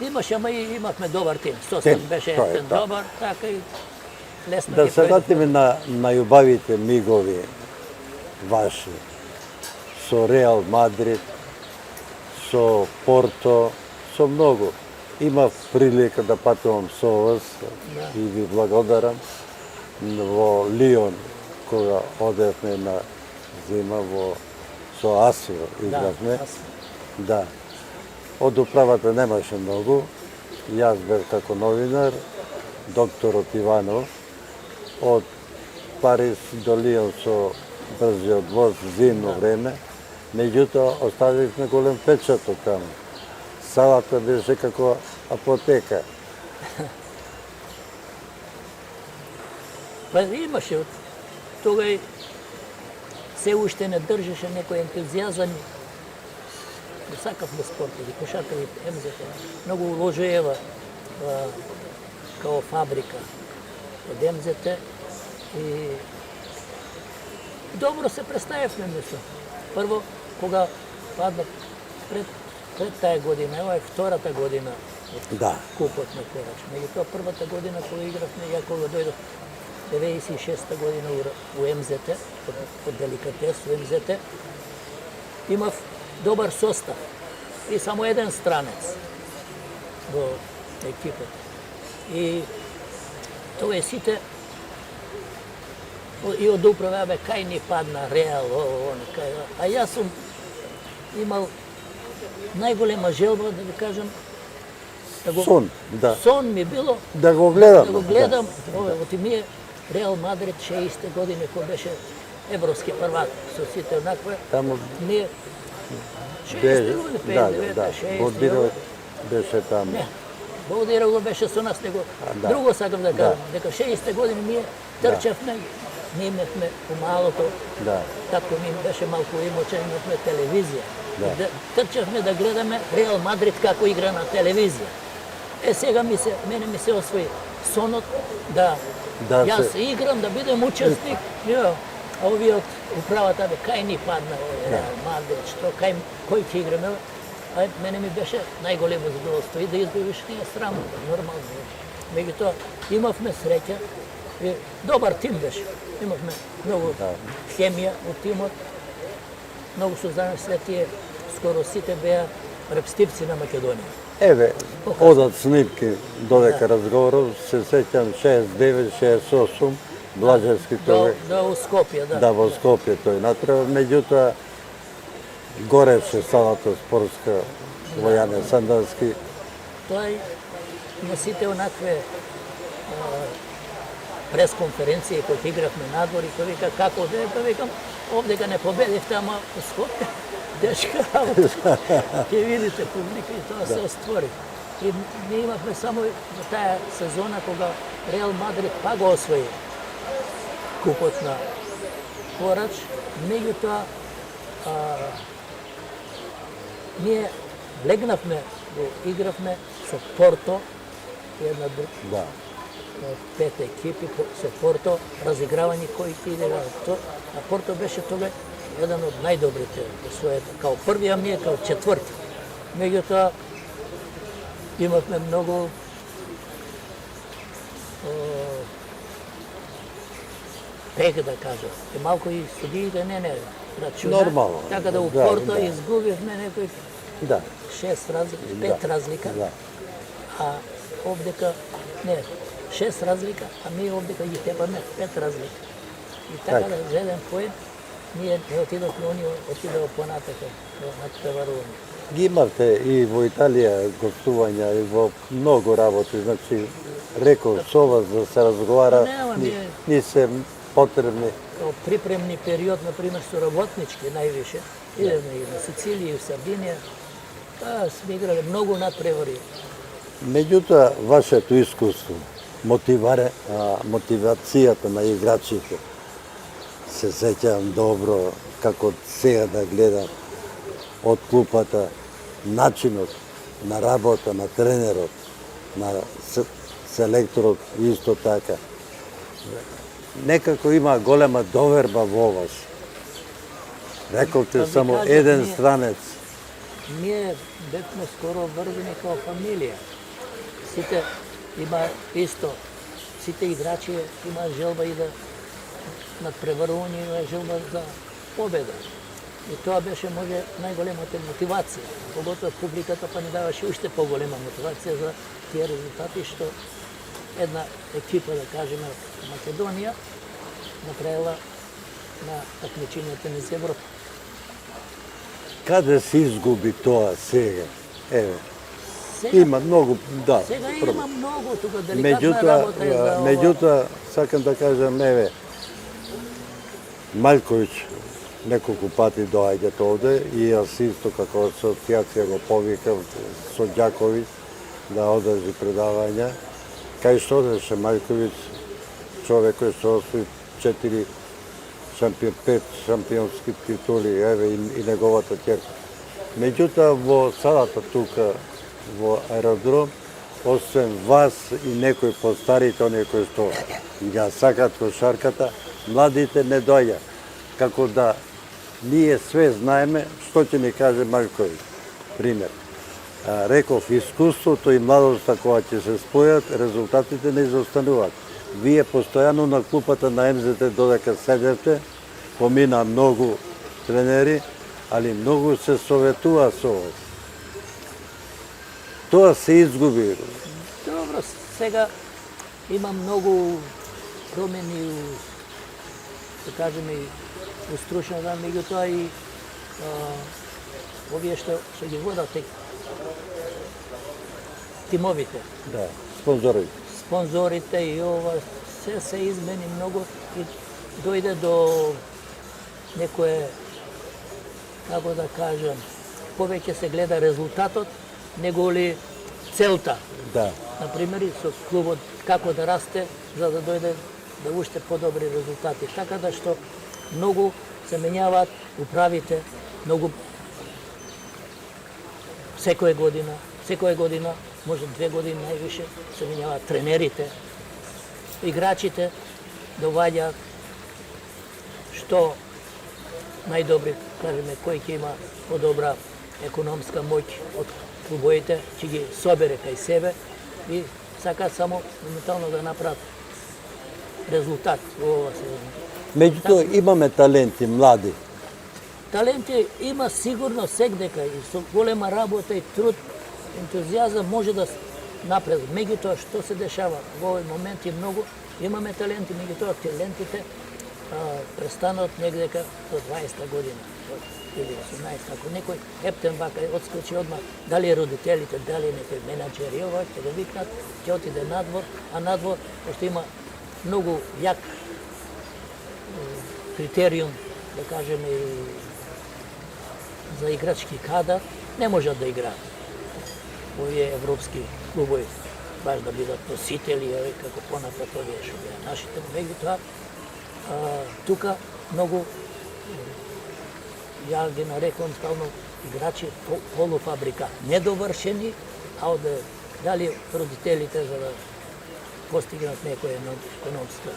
Имаше, ама и имавме добар тим. Состав беше добар, така и лесно Да ги се вратиме на најубавите мигови ваши. Со Реал Мадрид, со Порто, со многу. Имав прилика да патувам со вас и ви благодарам. Во Лион, кога одевме на зима со Асио игравме. Да. Од управата немаше многу. Јас бев како новинар, докторот Иванов. Од Париз до Лион со брзиот воз зимно време. Меѓутоа, оставивме голем печатот таму. Салата беше како апотека. Па имаше, тога и се уште не држеше некој ентузијазам. Сакавме спортот и кошаркави МЗТ. Многу уложуева као фабрика од МЗТ и добро се представивме, мислам. Прво, кога падна пред таа година, ова е втората година од купот на Корач. Меѓутоа првата година кога игравме, ја кога дојдов 96-та година у МЗТ, од деликатес у МЗТ, имав добар состав и само еден странец во екипот. И тоа е сите и од управа, кај ни падна Реал, кај... А јас сум имал најголема желба, да ви кажам, Сон, да. Сон ми било да го гледам. Да го гледам. Оти ми е Реал Мадрид 60-те години, кој беше европски првак со сите однаква. Таму ние 60-те години, 59-те, 60-те беше таму. Не, Бодира го беше со нас, него друго сакам да кажам, дека 60-те години ние трчавме, ние имавме помалото, татко ми беше малку имочен, имавме телевизија. Трчавме да гледаме Реал Мадрид како игра на телевизија. Сега мене ми се освои сонот да јас играм, да бидем учесник. А овие од управата, кај ни падна Реал Мадрид, што, кој ќе играме? А мене ми беше најголемо задоволство и да изгубиш не е срамно, нормално. Меѓутоа, имавме среќа И добар тим беше. Имахме много хемија од тимот. Многу се знаеш след тие, скоро сите беа репстивци на Македонија. Еве, одат снимки додека разговоров, се сеќам 69-68, Блажевски тој У Скопје, да. да во Скопје тој направи, меѓутоа гореше салата спортска во Јане Сандански. Тој на сите онакве пресконференции кои игравме надвор и тој вика како да е, па викам овдека не победивте, ама у Скопје тешка работа. Ќе видите публика и тоа се оствори. И ние имавме само во таа сезона кога Реал Мадрид па го освои купот на Порач, меѓутоа ние легнавме, игравме со Порто, една Да. 5 екипи со Порто, разигравање кои ќе иде. А Порто беше тога еден од најдобрите во својата, као први, а ние као четврти. Меѓутоа имавме многу пек да кажам. И малку и судиите не рачуна. Нормално. Така да у Да, Порто да. изгубивме некои Да. 6 разлика, 5 разлика. Да. А овдека не 6 разлика, а ние овдека ги тепаме 5 разлика. И така Така. да за еден поен ние не отидовме, они отидоа понатака на надпреварување. Ги имавте и во Италија гостувања и во многу работи, значи реков со вас да се разговара, Нема, ние- ни се потребни. Као припремни период, например, со работнички највише, идеме и на Сицилија и в Сардинија, сме играле многу надпревари. Меѓутоа, вашето искуство, мотивацијата на играчите, се сеќавам добро, како сега да гледам од клупата, начинот на работа на тренерот, на селекторот исто така. Некако има голема доверба во вас. Рековте Па ви само кажав, еден ние- странец. Ние бевме скоро врзани као фамилија. Сите има исто, сите играчи има желба и да надпреварување, има желба за победа. И тоа беше може најголемата мотивација. Поготоа публиката па ни даваше уште поголема мотивација за тие резултати што една екипа, да кажеме, Македонија направила на такмичењата низ Европа. Каде се изгуби тоа сега? Еве, Сега, има многу, да. сега прво. има многу тука деликатна работа е за ова. Меѓутоа, сакам да кажам, еве, Мајковиќ неколку пати доаѓат овде и јас исто како асоциација го повикав со Ѓаковиќ да одржи предавања. Кај што одеше Мајковиќ, човек кој што освои 5 шампионски титули, еве и неговата ќерка. Меѓутоа во салата тука во аеродром, освен вас и некои постарите, оние кои што ја сакат кошарката, младите не доаѓа. Како да ние све знаеме што ќе ни каже Мајковиќ. Пример. Реков, искуството и младоста кога ќе се спојат, резултатите не изостануваат. Вие постојано на клупата на МЗТ додека седевте, помина многу тренери, али многу се советува со вас. Тоа се изгуби. Добро, сега има многу промени у, да кажеме, и у стручната, меѓутоа и овие што ги водат тимовите, Да, спонзори. спонзорите и ова, се измени многу и дојде до некое, како да кажам, повеќе се гледа резултатот, него ли целта. Да. Например, и со клубот како да расте, за да дојде да уште подобри резултати. Така да што многу се менјаваат управите, многу секоја година, може 2 години највише, се менјаваат тренерите, играчите доваѓаат што најдобри, кажеме, кој ќе има подобра економска моќ од клубовите, ќе ги собере кај себе и сакаат само моментално да направат резултат во ова сезона. Меѓутоа имаме таленти, млади. Таленти има сигурно сегдека и со голема работа и труд, ентузијазам може да напред. Меѓутоа што се дешава во овој момент и многу имаме таленти, меѓутоа талентите престанат негдека до 20-та година или 18-та. Ако некој ептен вака отскочи одма, дали родителите, дали некој менаџер и ова, ќе го викнат, ќе отиде надвор, а надвор, пошто има многу јак критериум, да кажеме, и за играчки кадар, не можат да играат. Овие европски клубови баш да бидат носители, како понапред овие што беа нашите, меѓутоа тука многу, ја ги нарекувам стално играчи полуфабрикат, недовршени, а оде дали родителите за да постигнат некоја економска.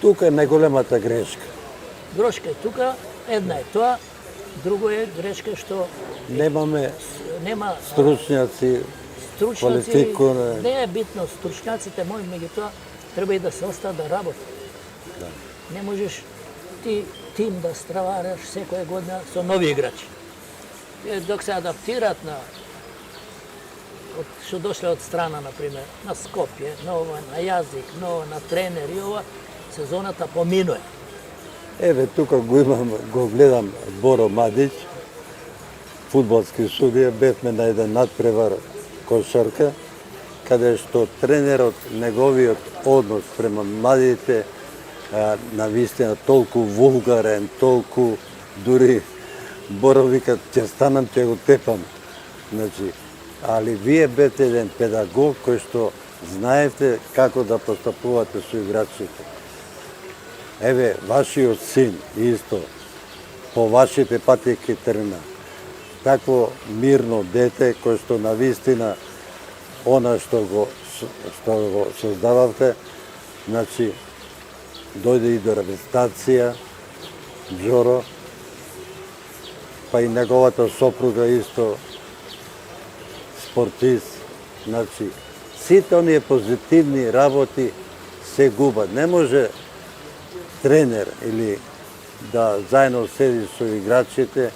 Тука е најголемата грешка. Грешка е тука, една е тоа, друго е грешка што Немаме нема стручњаци, стручњаци, квалификувани. не е битно стручњаците мои, меѓутоа треба и да се остават да работат. Да. Не можеш ти тим да стравараш секоја година со нови играчи. Док се адаптираат на што дошле од страна, например, на Скопје, на ова, на јазик, на ова, на тренер и ова, сезоната поминува. Еве, тука го имам, го гледам Боро Мадич, фудбалски судија, бевме на еден надпревар кошарка, каде што тренерот, неговиот однос према младите, навистина толку вулгарен, толку дури Боро вика, ќе станам, ќе го тепам. Значи, али вие бете еден педагог кој што знаевте како да постапувате со играчите. Еве, вашиот син исто по вашите патеки трена. Такво мирно дете кој што навистина она што го создававте, значи дојде и до реабилитација, Джоро, па и неговата сопруга исто спортист, значи сите оние позитивни работи се губат. Не може тренер или да заедно седи со играчите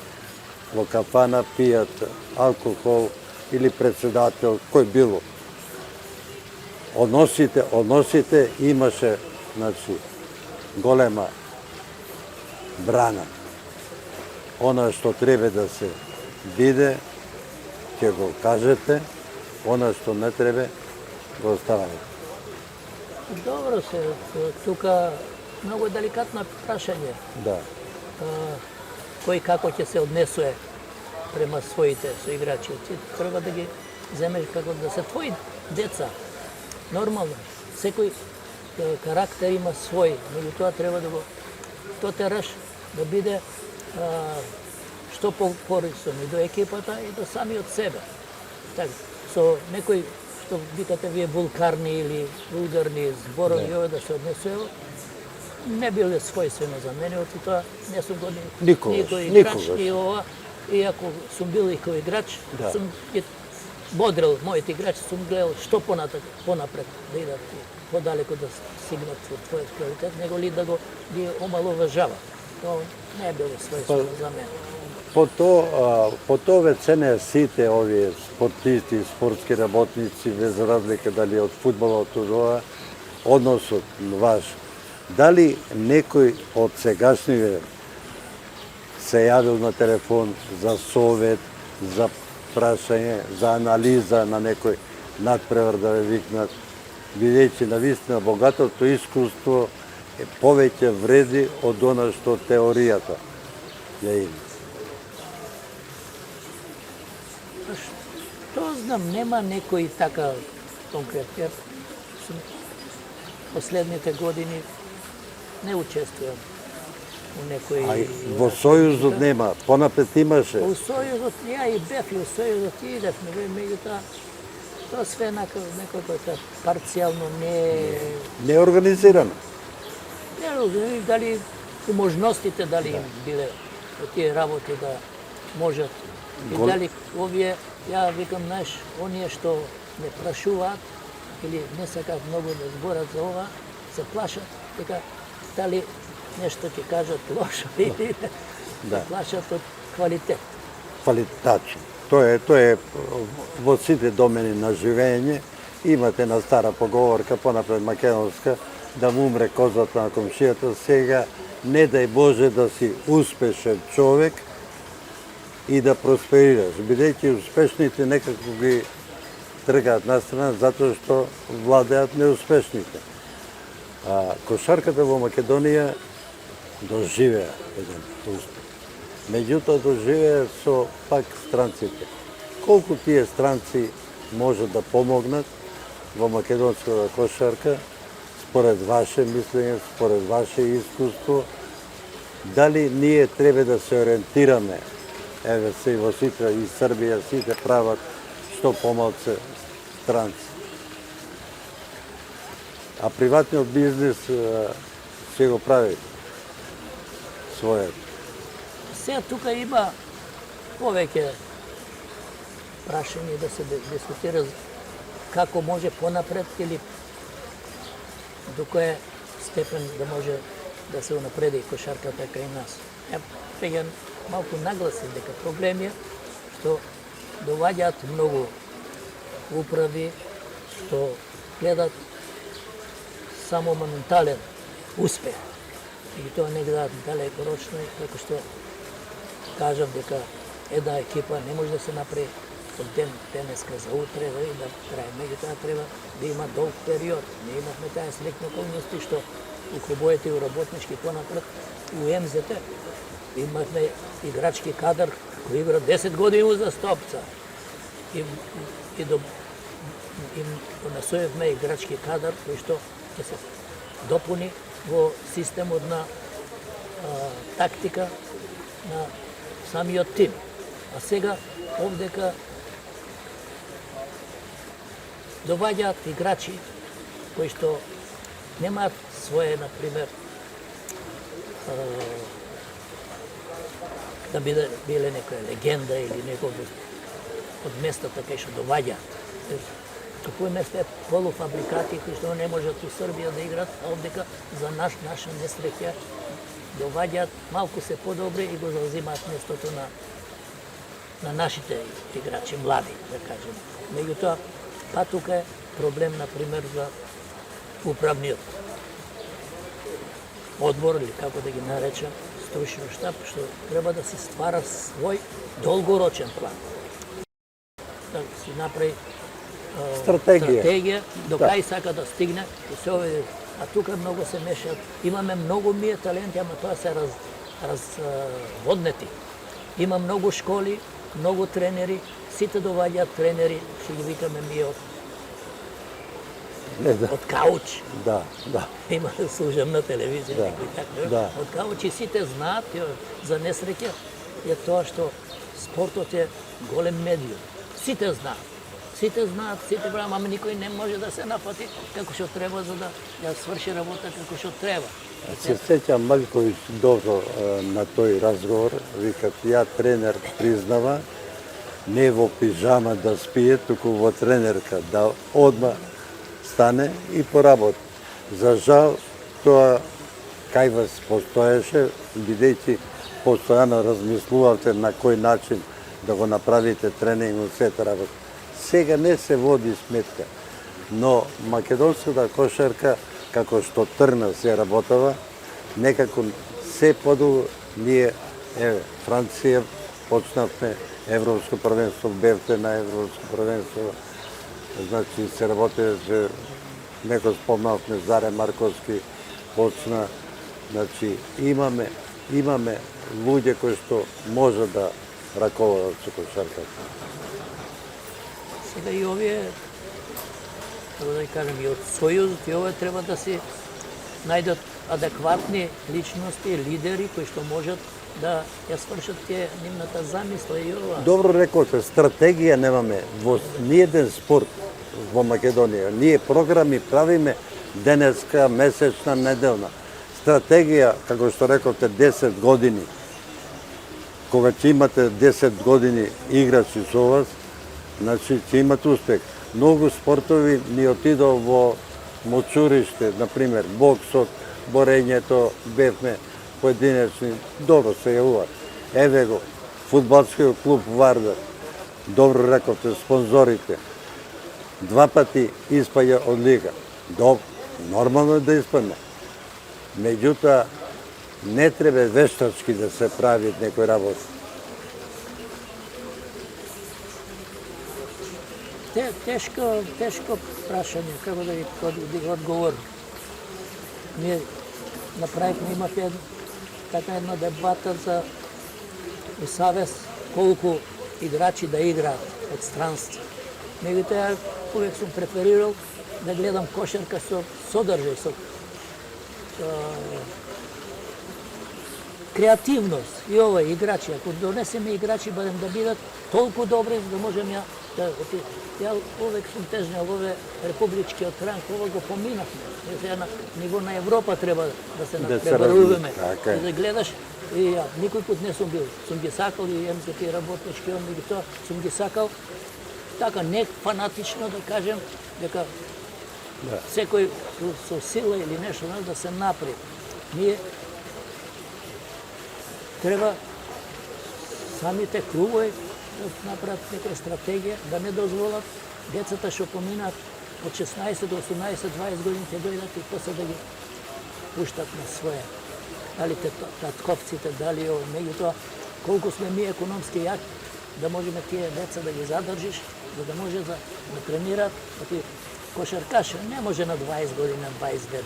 во кафана, пијат алкохол или председател, кој било. Односите имаше, значи, голема брана. Она што треба да се биде, ќе го кажете, она што не треба, го оставаме. Добро се, тука многу деликатно прашање. Да. Кој како ќе се однесува према своите соиграчи. Ти треба да ги земеш како да се твои деца. Нормално. Секој карактер има свој, меѓутоа треба да го тотераш да биде што покорисен и до екипата и до самиот себе. Така, со некој што викате вие вулкарни или вулгарни зборови да. Да се однесува, не биле својствено за мене, оти тоа не сум годин никој играч и ова, иако сум бил и кој играч, да. Сум ги бодрил моите играчи, сум гледал што понапред да идат подалеку да стигнат во твојот квалитет, него ли да го ги омаловажава. Тоа не е било својствено за мене. По тоа цене сите овие спортисти, спортски работници, без разлика дали од фудбалот од ова, односот ваш. Дали некој од сегашниве се јавил на телефон за совет, за прашање, за анализа на некој надпревар да ве викнат, бидејќи навистина богатото искуство е повеќе вреди од она што теоријата ја има. Што знам, нема некој така конкретен. Последните години не учествувам у некој... А во Сојузот нема, понапред имаше. У Сојузот, ја и бев и у Сојузот и идевме, меѓутоа тоа све некој парцијално не организирано. Не, дали и можностите дали им биле тие работи да можат. И дали овие, ја викам, знаеш, оние што не прашуваат, или не сакаат многу да зборат за ова, се плашат дека дали нешто ќе кажат лошо или се плашат од квалитет. Квалитачи. Тоа е во сите домени на живење. Имате една стара поговорка, понапред македонска, да му умре козата на комшијата. Сега, не дај Боже да си успешен човек и да просперираш, бидејќи успешните некако ги тргаат настрана затоа што владеат неуспешните. Кошарката во Македонија доживеа еден успех. Меѓутоа доживеа со пак странците. Колку тие странци може да помогнат во македонската кошарка, според ваше мислење, според ваше искуство, дали ние треба да се ориентираме, еве се во сите и Србија, сите прават што помалце странци. А приватниот бизнес се го прави својот. Сега тука има повеќе прашање да се дискутира како може понапред или до која степен да може да се унапреди кошарката кај нас. Ја малку нагласив дека проблем е што доваѓаат многу управи што гледат само моментален успех. И тоа не гледаат далекорочно, како што кажав дека една екипа не може да се направи од денеска за утре и да трае. Меѓутоа треба да има долг период. Не имавме таа слекни околности што у клубовите и у работнички понапред у МЗТ имавме играчки кадар кој игра 10 години узастопца. И насоевме играчки кадар кој што ќе се допуни во системот на тактика на самиот тим. А сега овдека доваѓаат играчи кои што немаат своје, например, да биле некоја легенда или некој од местата кај што доваѓаат. Како место е полуфабрикати кои што не можат у Србија да играат, а овдека за наша несреќа доваѓаат малку се подобри и го заузимаат местото на нашите играчи, млади, да кажем. Меѓутоа, па тука е проблем, например, за управниот одбор, или како да ги наречам, стручен штаб, што треба да се ствара свој долгорочен план. Да се направи стратегија до кај сака да стигне и се овие, а тука многу се мешаат. Имаме многу мие таленти, ама тоа се разводнети. Има многу школи, многу тренери, сите доваѓаат тренери, што ги викаме ми од кауч. Да. Има служам на телевизија, некој така. Од кауч и сите знаат, за несреќа е тоа што спортот е голем медиум. Сите знаат, сите прават, ама никој не може да се напати како што треба за да ја сврши работа како што треба. Се сеќам Малковиќ добро на тој разговор, викат, ја тренер признава, не во пижама да спие, туку во тренерка да одма стане и поработи. За жал, тоа кај вас постоеше, бидејќи постојано размислувавте на кој начин да го направите тренинг, сета работа. Сега не се води сметка, но македонската кошарка, како што тргна се работава, некако се подолу ние, Франција, почнавме Европско првенство, бевте на Европско првенство, значи се работеше, некој спомнавме, Заре Марковски почна, значи имаме луѓе кои што може да раководат со кошарката. Сега и овие, како да кажем, и од Сојузот и овие треба да се најдат адекватни личности, лидери кои што можат да ја свршат тие нивната замисла и ова. Добро рекоте, стратегија немаме во ниеден спорт во Македонија. Ние програми правиме денеска, месечна, неделна. Стратегија, како што рековте, 10 години. Кога ќе имате 10 години играчи со вас, значи ќе имате успех. Многу спортови ни отидов во мочуриште, например, боксот, борењето, бевме поединечни, добро се јавуваат. Еве го, фудбалскиот клуб Вардар, добро рековте, спонзорите, 2 пати испаѓа од лига. Добро, нормално е да испадне. Меѓутоа, не треба вештачки да се прави некој работа. Тешко прашање, како да ви одговорам. Ние направивме, имате така една дебата за Савез колку играчи да играат од странство. Меѓутоа, увек сум преферирал да гледам кошарка со содржај, со креативност. И ова играчи, ако донесеме играчи, барем да бидат толку добри, да можем ја увек сум тежнал ове републичкиот ранг, ова го поминавме. Сега на ниво на Европа треба да се надпребаруваме. Да гледаш, и ја никој пат не сум бил. Сум ги сакал и МСП работнички, меѓутоа сум ги сакал така не фанатично да кажем дека секој со сила или нешто да се напред. Ние треба самите клубови да направат некоја стратегија, да не дозволат децата што поминаат од 16 до 18, 20 години ќе дојдат и после да ги пуштат на своја. Дали татковците, дали ово, меѓутоа, колку сме ми економски јаки, да можеме тие деца да ги задржиш, за да може да тренираат, кошаркаш не може на 20 години, на 22,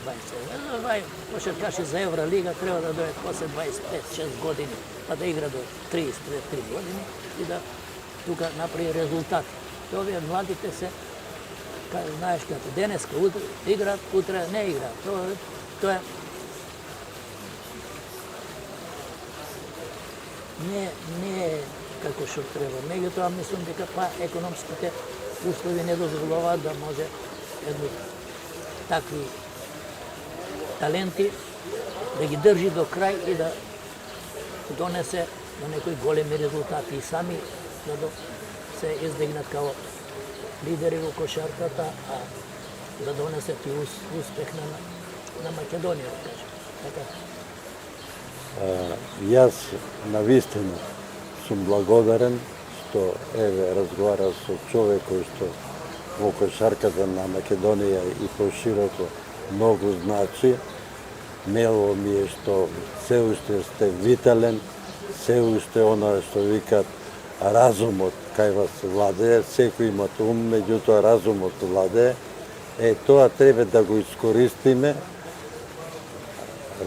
27. Кошаркаши за Евролига треба да дојдат после 25-6 години, па да игра до 33 години и да тука направи резултат. Овие младите се, знаеш како, денеска играат, утре не играат. Тоа е не е како што треба. Меѓутоа мислам дека економските услови не дозволуваат да може едни такви таленти да ги држи до крај и да донесе до некои големи резултати и сами да се издигнат као лидери во кошарката, а да донесат и успех на Македонија, да кажем. Така. Јас навистина сум благодарен што разговарав со човек кој што во кошарката на Македонија и пошироко многу значи. Мило ми е што се уште сте витален, се уште она што викат разумот кај вас владее, секој има ум, меѓутоа разумот владее. Тоа треба да го искористиме.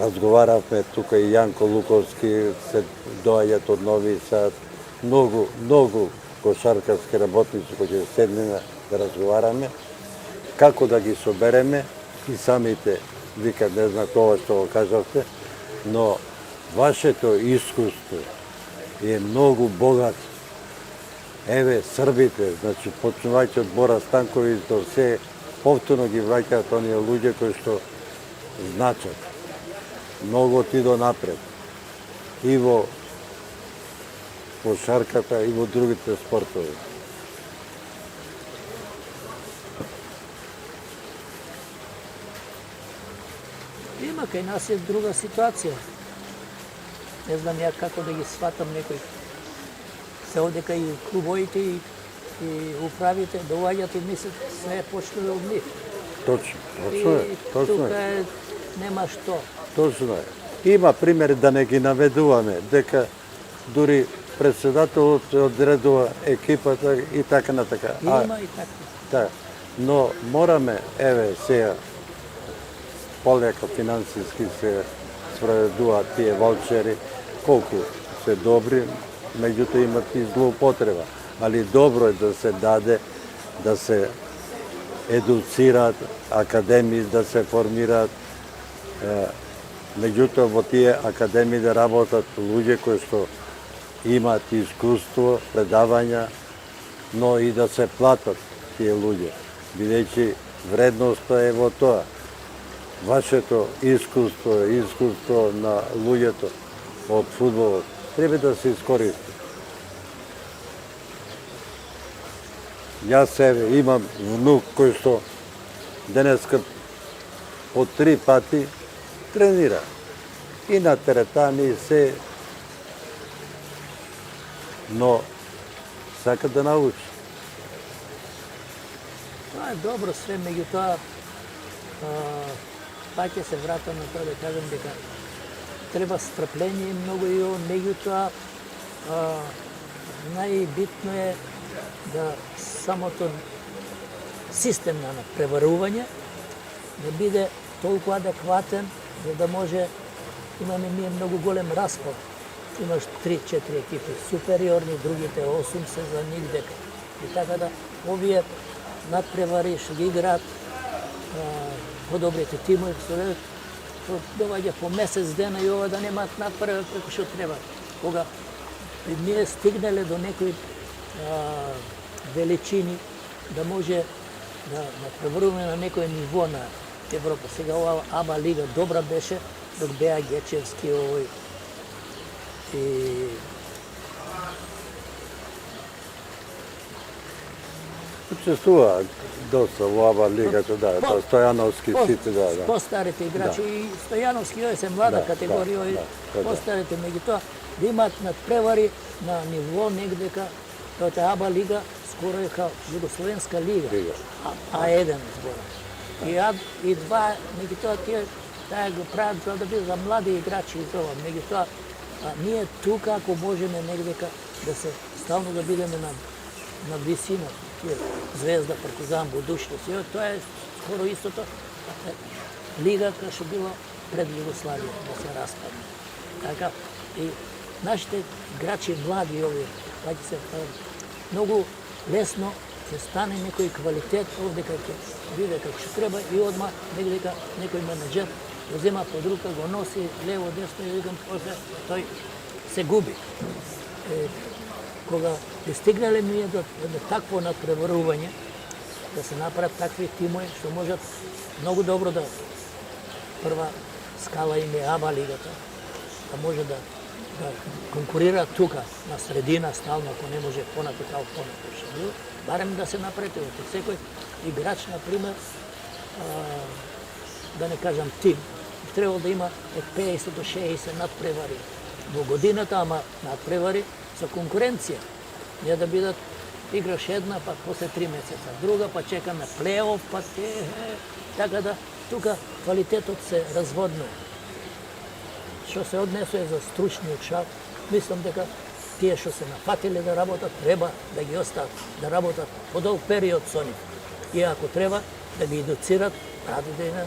Разговаравме тука и Јанко Луковски, се доаѓат од Нови Сад, многу кошаркарски работници кои ќе седнеме да разговараме, како да ги собереме и самите викат, не знам тоа што го кажавте, но вашето искуство е многу богато. Еве, Србите, значи, почнувајќи од Бора Станковиќ до се, повторно ги враќаат оние луѓе кои што значат. Многу отидо напред. И во кошарката, и во другите спортови. Има кај нас е друга ситуација. Не знам ја како да ги сватам некој. Се одека и клубоите и управите доаѓаат и мислат се почнува од нив. Точно е. Тука нема што. Точно е. Има примери да не ги наведуваме, дека дури председателот одредува екипата и така на така. Има и така. Да, но мораме, еве сега, полека финансиски се спроведуваат тие ваучери, колку се добри, меѓутоа имат и злоупотреба. Али добро е да се даде, да се едуцираат академии, да се формираат. Меѓутоа во тие академии да работат луѓе кои што имаат искуство, предавања, но и да се платат тие луѓе, бидејќи вредноста е во тоа. Вашето искуство на луѓето од фудбалот треба да се искористи. Јас себе имам внук кој што денеска по 3 пати тренира. И на теретани и се. Но сака да научи. Тоа е добро све, меѓутоа пак ќе се вратам на тоа да кажам дека треба страпление многу и меѓутоа најбитно е да самото систем на преварување да биде толку адекватен за да може имаме ние многу голем распад. Имаш 3-4 екипи супериорни, другите 8 се за нив дека. И така да овие надпревари што ги играат подобрите тимови, што доваѓа по месец дена и ова да немаат надпревар како што треба. Кога ние стигнале до некои величини да може да превруваме на некој ниво на Европа. Сега ова АБА лига добра беше, док беа Гечевски овој и Учествува доста во АБА лигата, да, тоа Стојановски сите, да. Постарите играчи и Стојановски овој се млада категорија, овој постарите меѓутоа да имаат надпревари на ниво негдека, тоа е АБА лига скоро е као Југословенска лига, А1 збора. И два, меѓутоа тие таа го прават за да биде за млади играчи и тоа, меѓутоа ние тука ако можеме негдека да се стално да бидеме на висина, Звезда, Партизан, Будушност, тоа е скоро истото лига која што било пред Југославија да се распадне. Така и нашите играчи млади овие, ќе се многу лесно ќе стане некој квалитет овде кај ќе биде како што треба и одма негдека некој менеджер го зема под рука, го носи лево, десно и викам после тој се губи. Кога ќе стигнале ние до такво надпреварување, да се направат такви тимови што можат многу добро да прва скала им е АБА лигата, да може да конкурираат тука на средина стално, ако не може понатака понатака. Барем да се направи од секој играч, например, да не кажам тим, требало да има од 50 до 60 надпревари во годината, ама надпревари со конкуренција. Не да бидат играш една, па после 3 месеца друга, па чекаме плей-оф, па така да тука квалитетот се разводнува. Што се однесува за стручниот шаф, мислам дека тие што се нафатиле да работат, треба да ги остават да работат по долг период со нив. И ако треба да ги едуцират, ради да има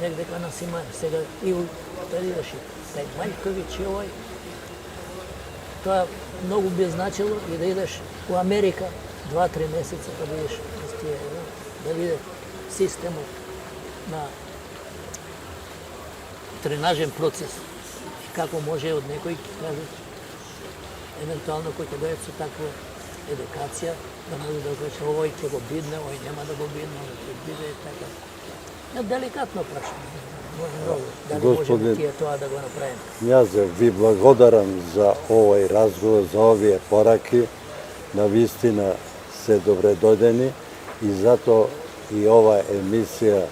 негдека нас има сега и да видиш тај Мајковиќ и овој. Тоа многу би значило и да идеш у Америка 2-3 месеца да видиш да видиш системот на тренажен процес, како може од некој, кажат, евентуално кој ќе дојде со таква едукација, да може да каже овој ќе го бидне, овој нема да го бидне, овој ќе биде така. Е деликатно прашање. Дали можеме тие тоа да го направиме? Јас ви благодарам за овој разговор, за овие пораки. Навистина се добре дојдени и затоа и ова емисија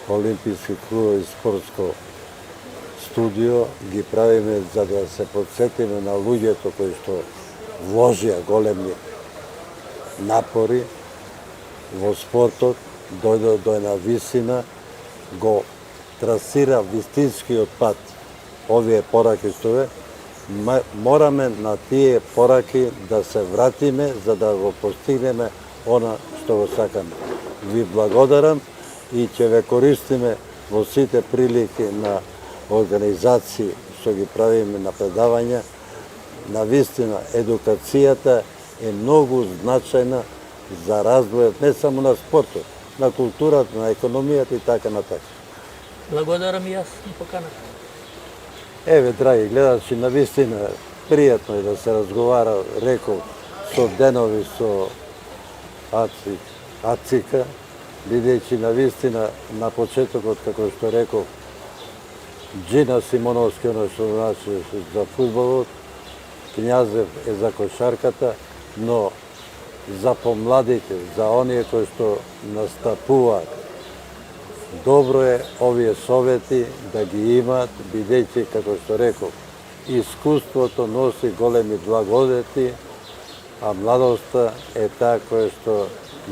Олимписки клуб и спортско студио ги правиме за да се подсетиме на луѓето кои што вложија големи напори во спортот, дојде до една висина, го трасира вистинскиот пат. Овие пораки што е, мораме на тие пораки да се вратиме за да го постигнеме она што го сакаме. Ви благодарам и ќе ве користиме во сите прилики на организации што ги правиме на предавања. Навистина, едукацијата е многу значајна за развојот не само на спортот, на културата, на економијата и така натака. Благодарам и јас на поканата. Еве, драги гледачи, навистина пријатно е да се разговара, реков, со денови со Ацика, бидејќи навистина на почетокот, како што реков, Джина Симоновски, оно што значи за фудбалот, Књазев е за кошарката, но за помладите, за оние кои што настапуваат. Добро е овие совети да ги имаат, бидејќи, како што реков, искуството носи големи благодети, а младоста е таа која што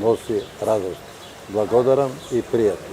носи радост. Благодарам и пријатно.